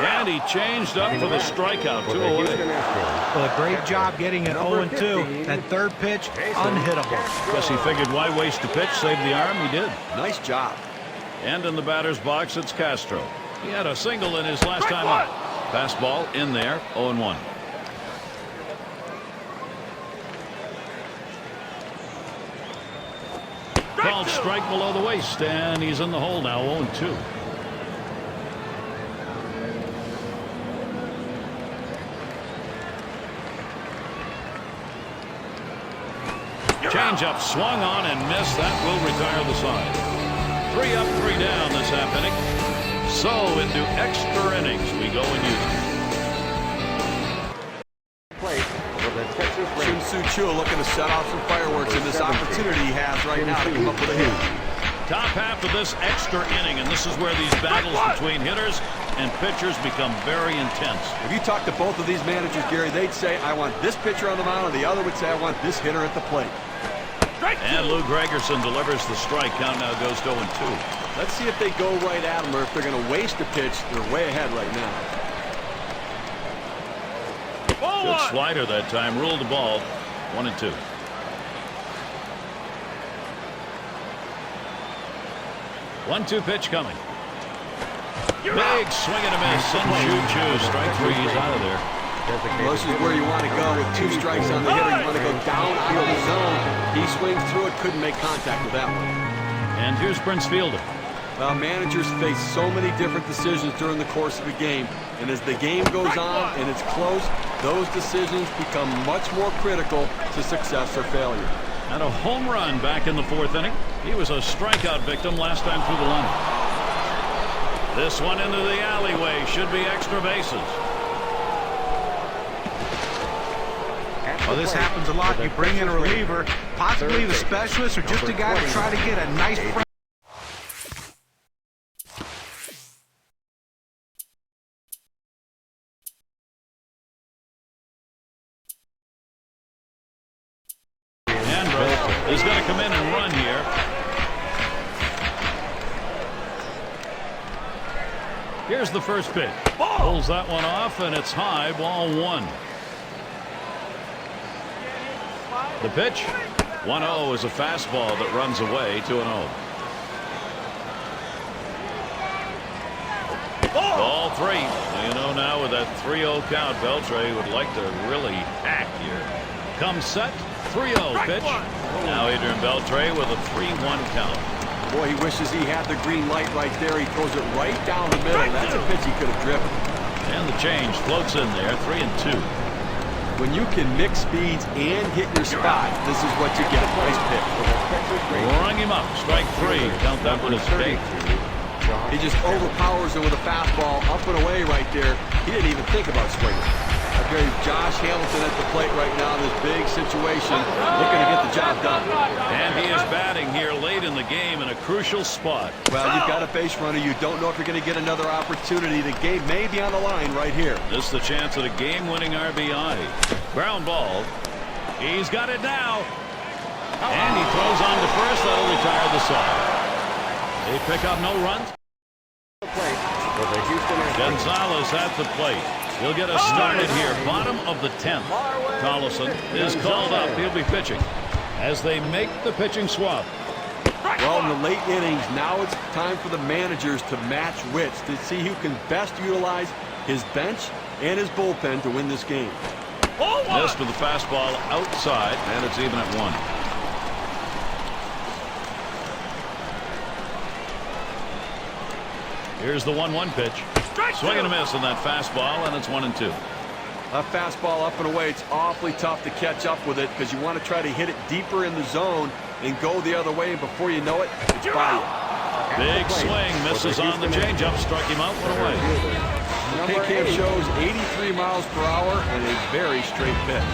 And he changed up for the strikeout. For 2 the away. Houston Astros. Well, a great job getting it 0-2. That third pitch, unhittable. Guess he figured why waste a pitch, save the arm. He did. Nice job. And in the batter's box, it's Castro. He had a single in his last time up. Fastball in there, 0-1. Called strike below the waist, and he's in the hole now, 0-2. Change up, swung on and missed. That will retire the side. 3 up, 3 down this half inning. So into extra innings we go and use it. Plate for the Texas Rangers. Chua looking to set off some fireworks in this opportunity he has right now to come up with a hit. Top half of this extra inning, and this is where these battles between hitters and pitchers become very intense. If you talk to both of these managers, Gary, they'd say, I want this pitcher on the mound, and the other would say, I want this hitter at the plate. And Lou Gregerson delivers the strike. Count now goes to 0-2. Let's see if they go right at him, or if they're going to waste a pitch. They're way ahead right now. Good slider that time. Ruled the ball. 1-2. One-two pitch coming. Big swing and a miss. Choo-choo. Strike 3. He's out of there. Well, this is where you want to go with 2 strikes on the hitter. You want to go down out of the zone. He swings through it, couldn't make contact with that one. And here's Prince Fielder. Well, managers face so many different decisions during the course of a game. And as the game goes on and it's close, those decisions become much more critical to success or failure. And a home run back in the 4th inning. He was a strikeout victim last time through the lineup. This one into the alleyway. Should be extra bases. Well, this happens a lot. You bring in a reliever, possibly the specialist, or just a guy to try to get a nice front. Andrew is going to come in and run here. Here's the first pitch. Pulls that one off, and it's high, ball 1. The pitch, 1-0 is a fastball that runs away, 2-0. Ball 3. You know now with that 3-0 count, Beltre would like to really hack here. Comes set, 3-0 pitch. Now Adrian Beltre with a 3-1 count. Boy, he wishes he had the green light right there. He throws it right down the middle. That's a pitch he could have driven. And the change floats in there, 3-2. When you can mix speeds and hit your spot, this is what you get. Nice pick. Rung him up. Strike 3. Count that one as big. He just overpowers it with a fastball up and away right there. He didn't even think about swinging. Okay, Josh Hamilton at the plate right now in this big situation, looking to get the job done. And he is batting here late in the game in a crucial spot. Well, you've got a base runner. You don't know if you're going to get another opportunity. The game may be on the line right here. This is the chance at a game-winning RBI. Ground ball. He's got it now. And he throws on to first. That'll retire the side. They pick up no runs. Gonzalez at the plate. He'll get us started here. Bottom of the 10th. Collison is called up. He'll be pitching as they make the pitching swap. Well, in the late innings, now it's time for the managers to match wits to see who can best utilize his bench and his bullpen to win this game. Missed with the fastball outside, and it's even at 1. Here's the 1-1 pitch. Swing and a miss on that fastball, and it's 1-2. A fastball up and away, it's awfully tough to catch up with it because you want to try to hit it deeper in the zone and go the other way, and before you know it, it's by you. Big swing, misses on the changeup, struck him out, went away. K-Cam shows 83 miles per hour and a very straight pitch.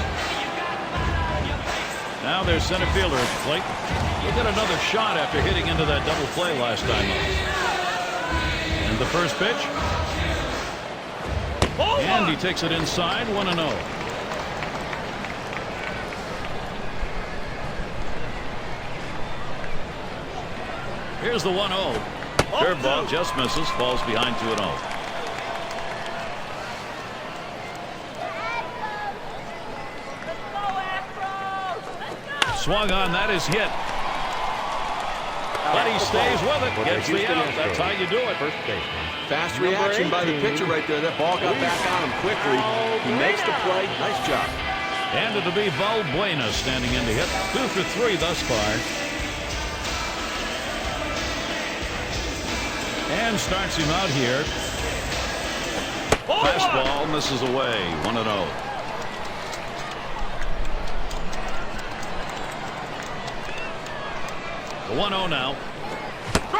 Now there's center fielder at the plate. He'll get another shot after hitting into that double play last time up. And the first pitch. And he takes it inside, 1-0. Here's the 1-0. Curveball just misses, falls behind 2-0. Swung on, that is hit. But he stays with it, gets the out. That's how you do it. First baseman. Fast reaction by the pitcher right there. That ball got back on him quickly. He makes the play. Nice job. And it'll be Valbuena standing in to hit. 2 for 3 thus far. And starts him out here. Fastball misses away. 1-0. The 1-0 now.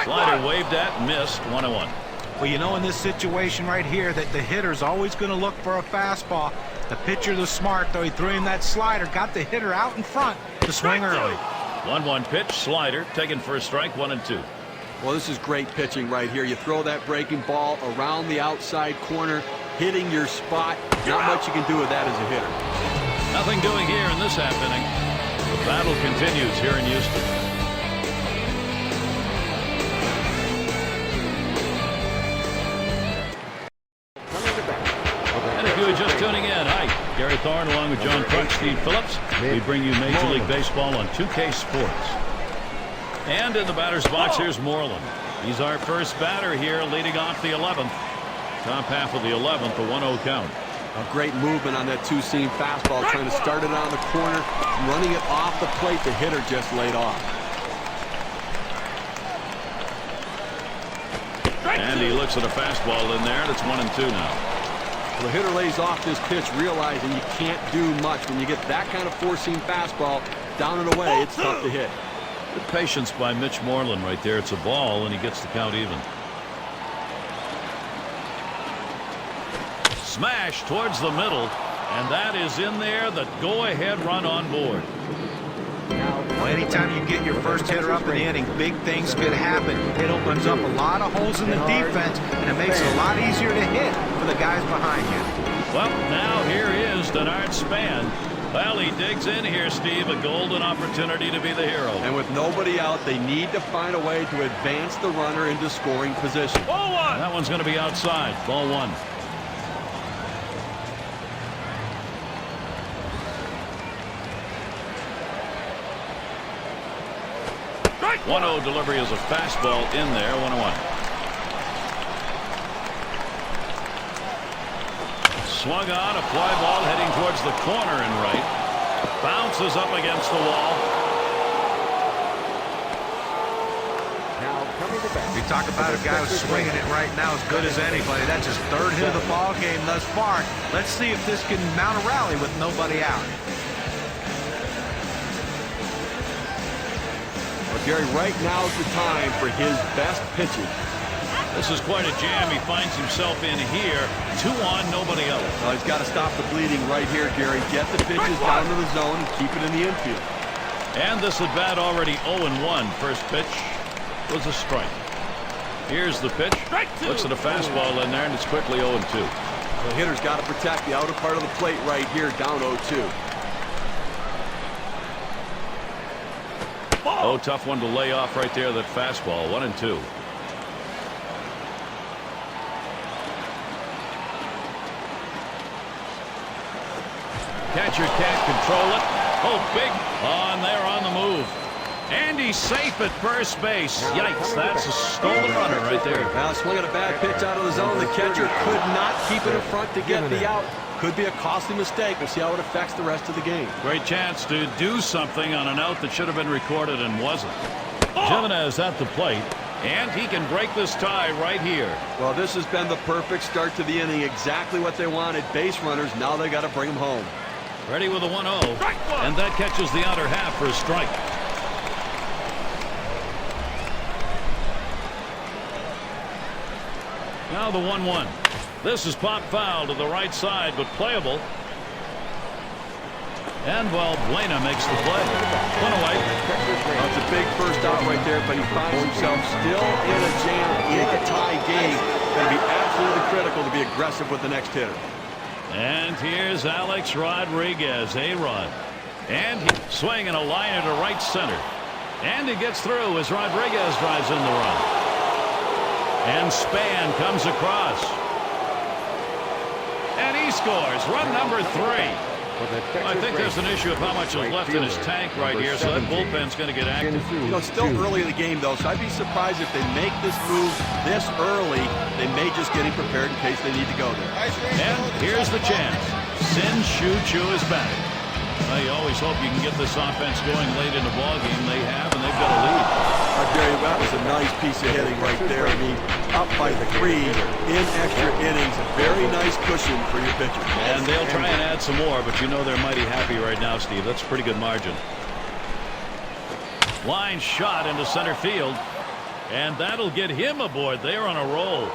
Slider waved at, missed. 1-1. Well, you know, in this situation right here that the hitter's always going to look for a fastball. The pitcher was smart, though. He threw him that slider, got the hitter out in front to swing early. 1-1 pitch, slider, taken for a strike, 1-2. Well, this is great pitching right here. You throw that breaking ball around the outside corner, hitting your spot. Not much you can do with that as a hitter. Nothing doing here in this half inning. The battle continues here in Houston. And if you are just tuning in, hi, Gary Thorne along with John Crutch, Steve Phillips. We bring you Major League Baseball on 2K Sports. And in the batter's box, here's Moreland. He's our first batter here, leading off the 11th. Top half of the 11th, a 1-0 count. A great movement on that two-seam fastball, trying to start it on the corner, running it off the plate. The hitter just laid off. And he looks at a fastball in there, and it's 1-2 now. The hitter lays off this pitch, realizing you can't do much. When you get that kind of four-seam fastball down and away, it's tough to hit. Good patience by Mitch Moreland right there. It's a ball, and he gets the count even. Smash towards the middle, and that is in there. The go-ahead run on board. Well, anytime you get your first hitter up in the inning, big things could happen. It opens up a lot of holes in the defense, and it makes it a lot easier to hit for the guys behind you. Well, now here is Denard Span. Well, he digs in here, Steve. A golden opportunity to be the hero. And with nobody out, they need to find a way to advance the runner into scoring position. Ball one. That one's going to be outside. Ball one. Right. 1-0 delivery is a fastball in there. 1-1. Swung on, a fly ball heading towards the corner and right. Bounces up against the wall. Now coming to bat. You talk about a guy who's swinging it right now as good as anybody. That's his third hit of the ball game thus far. Let's see if this can mount a rally with nobody out. Well, Gary, right now is the time for his best pitches. This is quite a jam. He finds himself in here. 2 on, nobody out. Well, he's got to stop the bleeding right here, Gary. Get the pitches down to the zone and keep it in the infield. And this at bat already 0-1. First pitch was a strike. Here's the pitch. Looks at a fastball in there, and it's quickly 0-2. The hitter's got to protect the outer part of the plate right here, down 0-2. Oh, tough one to lay off right there, that fastball. 1-2. Catcher can't control it. Oh, big on there on the move. And he's safe at first base. Yikes, that's a stolen runner right there. Now swinging a bad pitch out of the zone. The catcher could not keep it in front to get the out. Could be a costly mistake. We'll see how it affects the rest of the game. Great chance to do something on an out that should have been recorded and wasn't. Jimenez at the plate, and he can break this tie right here. Well, this has been the perfect start to the inning. Exactly what they wanted. Base runners, now they got to bring them home. Ready with a 1-0, and that catches the outer half for a strike. Now the 1-1. This is pop foul to the right side, but playable. And Valbuena makes the play. One away. Well, it's a big first out right there, but he finds himself still in a jam in a tie game. Going to be absolutely critical to be aggressive with the next hitter. And here's Alex Rodriguez, A-Rod. And he swinging a liner to right center. And he gets through as Rodriguez drives in the run. And Span comes across. And he scores. Run number 3. I think there's an issue of how much is left in his tank right here, so that bullpen's going to get active. You know, it's still early in the game, though, so I'd be surprised if they make this move this early. They may just get him prepared in case they need to go there. And here's the chance. Shin Chu is back. Well, you always hope you can get this offense going late in the ballgame. They have, and they've got a lead. Gary, that was a nice piece of hitting right there. I mean, up by 3 in extra innings. A very nice cushion for your pitcher. And they'll try and add some more, but you know they're mighty happy right now, Steve. That's a pretty good margin. Line shot into center field, and that'll get him aboard. They are on a roll.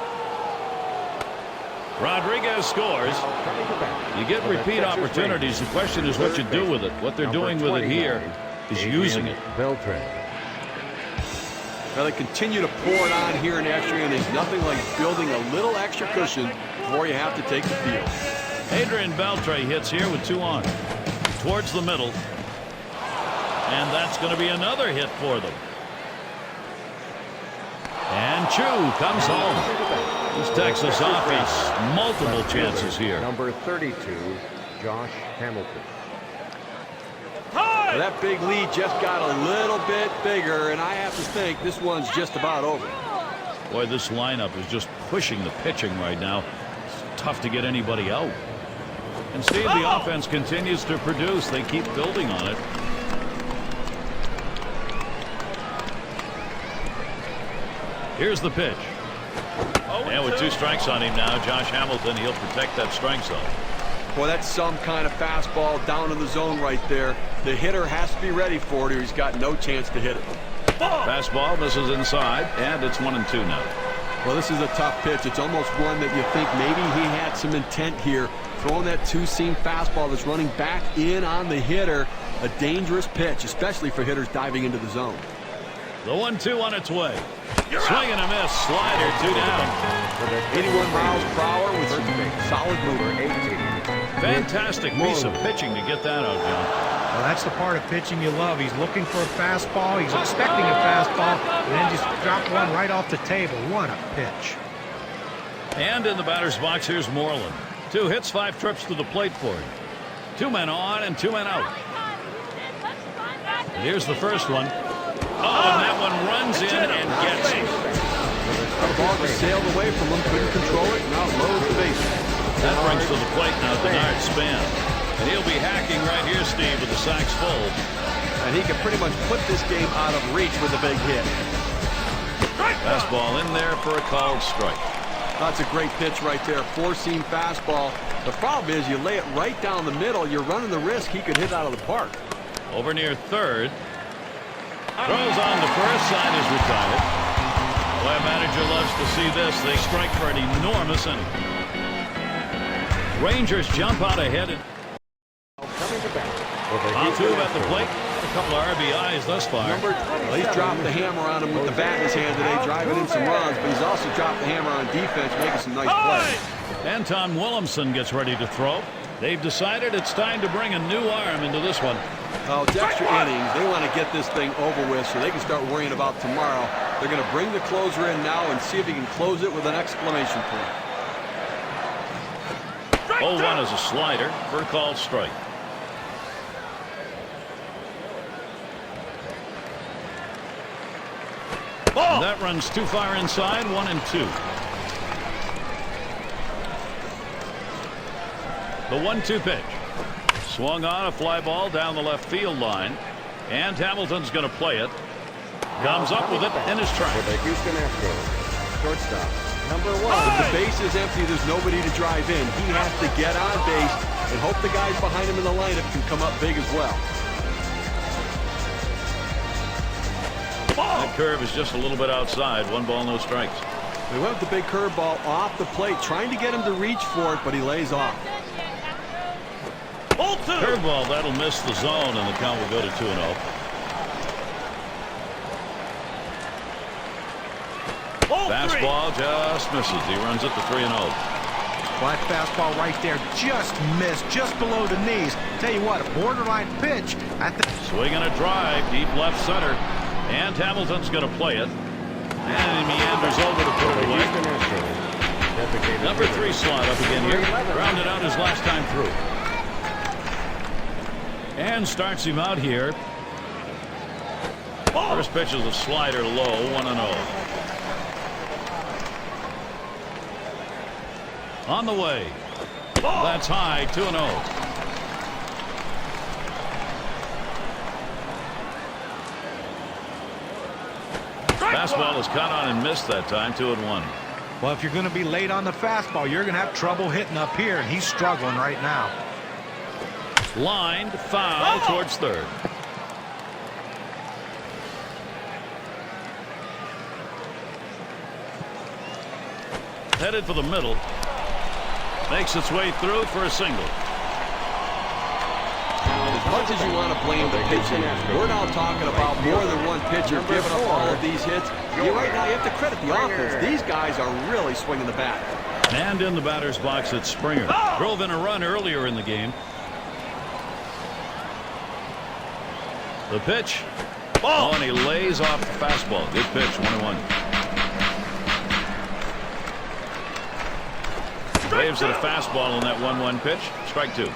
Rodriguez scores. You get repeat opportunities. The question is what you do with it. What they're doing with it here is using it. Now they continue to pour it on here in extra innings. Nothing like building a little extra cushion before you have to take the field. Adrian Beltre hits here with 2 on. Towards the middle. And that's going to be another hit for them. And Chu comes home. This Texas offense, multiple chances here. Number 32, Josh Hamilton. Well, that big lead just got a little bit bigger, and I have to think this one's just about over. Boy, this lineup is just pushing the pitching right now. It's tough to get anybody out. And Steve, the offense continues to produce. They keep building on it. Here's the pitch. And with 2 strikes on him now, Josh Hamilton, he'll protect that strike zone. Boy, that's some kind of fastball down in the zone right there. The hitter has to be ready for it or he's got no chance to hit it. Fastball misses inside, and it's 1-2 now. Well, this is a tough pitch. It's almost one that you think maybe he had some intent here. Throwing that 2-seam fastball that's running back in on the hitter. A dangerous pitch, especially for hitters diving into the zone. The 1-2 on its way. Swing and a miss. Slider, 2 down. 81 miles per hour with some solid mover. Fantastic piece of pitching to get that out, John. Well, that's the part of pitching you love. He's looking for a fastball. He's expecting a fastball, and then just dropped one right off the table. What a pitch. And in the batter's box, here's Moreland. 2 hits, 5 trips to the plate for him. 2 men on and 2 men out. And here's the first one. Oh, and that one runs in and gets it. The ball just sailed away from him, couldn't control it, now loads the base. That brings to the plate now Denard Span. And he'll be hacking right here, Steve, with the sacks full. And he can pretty much put this game out of reach with a big hit. Fastball in there for a called strike. That's a great pitch right there. 4-seam fastball. The problem is you lay it right down the middle, you're running the risk he could hit out of the park. Over near third. Throws on the first, side is retired. Boy, a manager loves to see this. They strike for an enormous inning. Rangers jump out ahead. Altuve at the plate. A couple of RBIs thus far. Well, he's dropped the hammer on him with the bat in his hand today, driving in some runs, but he's also dropped the hammer on defense, making some nice plays. Anton Williamson gets ready to throw. They've decided it's time to bring a new arm into this one. Oh, it's extra innings. They want to get this thing over with so they can start worrying about tomorrow. They're going to bring the closer in now and see if he can close it with an exclamation point. 0-1 is a slider for a called strike. And that runs too far inside, 1-2. The 1-2 pitch. Swung on, a fly ball down the left field line. And Hamilton's going to play it. Comes up with it in his track. For the Houston Astros, shortstop, number 1. If the base is empty, there's nobody to drive in. He has to get on base and hope the guys behind him in the lineup can come up big as well. That curve is just a little bit outside. 1 ball, no strikes. They went with the big curveball off the plate, trying to get him to reach for it, but he lays off. Curveball, that'll miss the zone, and the count will go to 2-0. Fastball just misses. He runs it to 3-0. Well, that fastball right there just missed, just below the knees. Tell you what, a borderline pitch. Swing and a drive, deep left center. And Hamilton's going to play it. And he meanders over to put it away. Number 3 slot up again here. Grounded out his last time through. And starts him out here. First pitch is a slider low, 1-0. On the way. That's high, 2-0. Fastball is caught on and missed that time, 2-1. Well, if you're going to be late on the fastball, you're going to have trouble hitting up here, and he's struggling right now. Lined foul towards third. Headed for the middle. Makes its way through for a single. As much as you want to blame the pitching, we're now talking about more than one pitcher giving up all of these hits. Right now, you have to credit the offense. These guys are really swinging the bat. And in the batter's box, it's Springer. Drove in a run earlier in the game. The pitch. Oh, and he lays off the fastball. Good pitch, 1-1. Waves at a fastball on that 1-1 pitch. Strike two.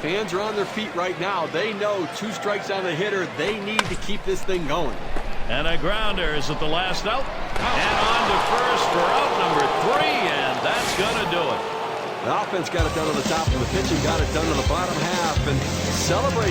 Fans are on their feet right now. They know 2 strikes on the hitter. They need to keep this thing going. And a grounder is at the last out. And on to first for out number 3, and that's going to do it. The offense got it done on the top, and the pitching got it done on the bottom half. And celebrate.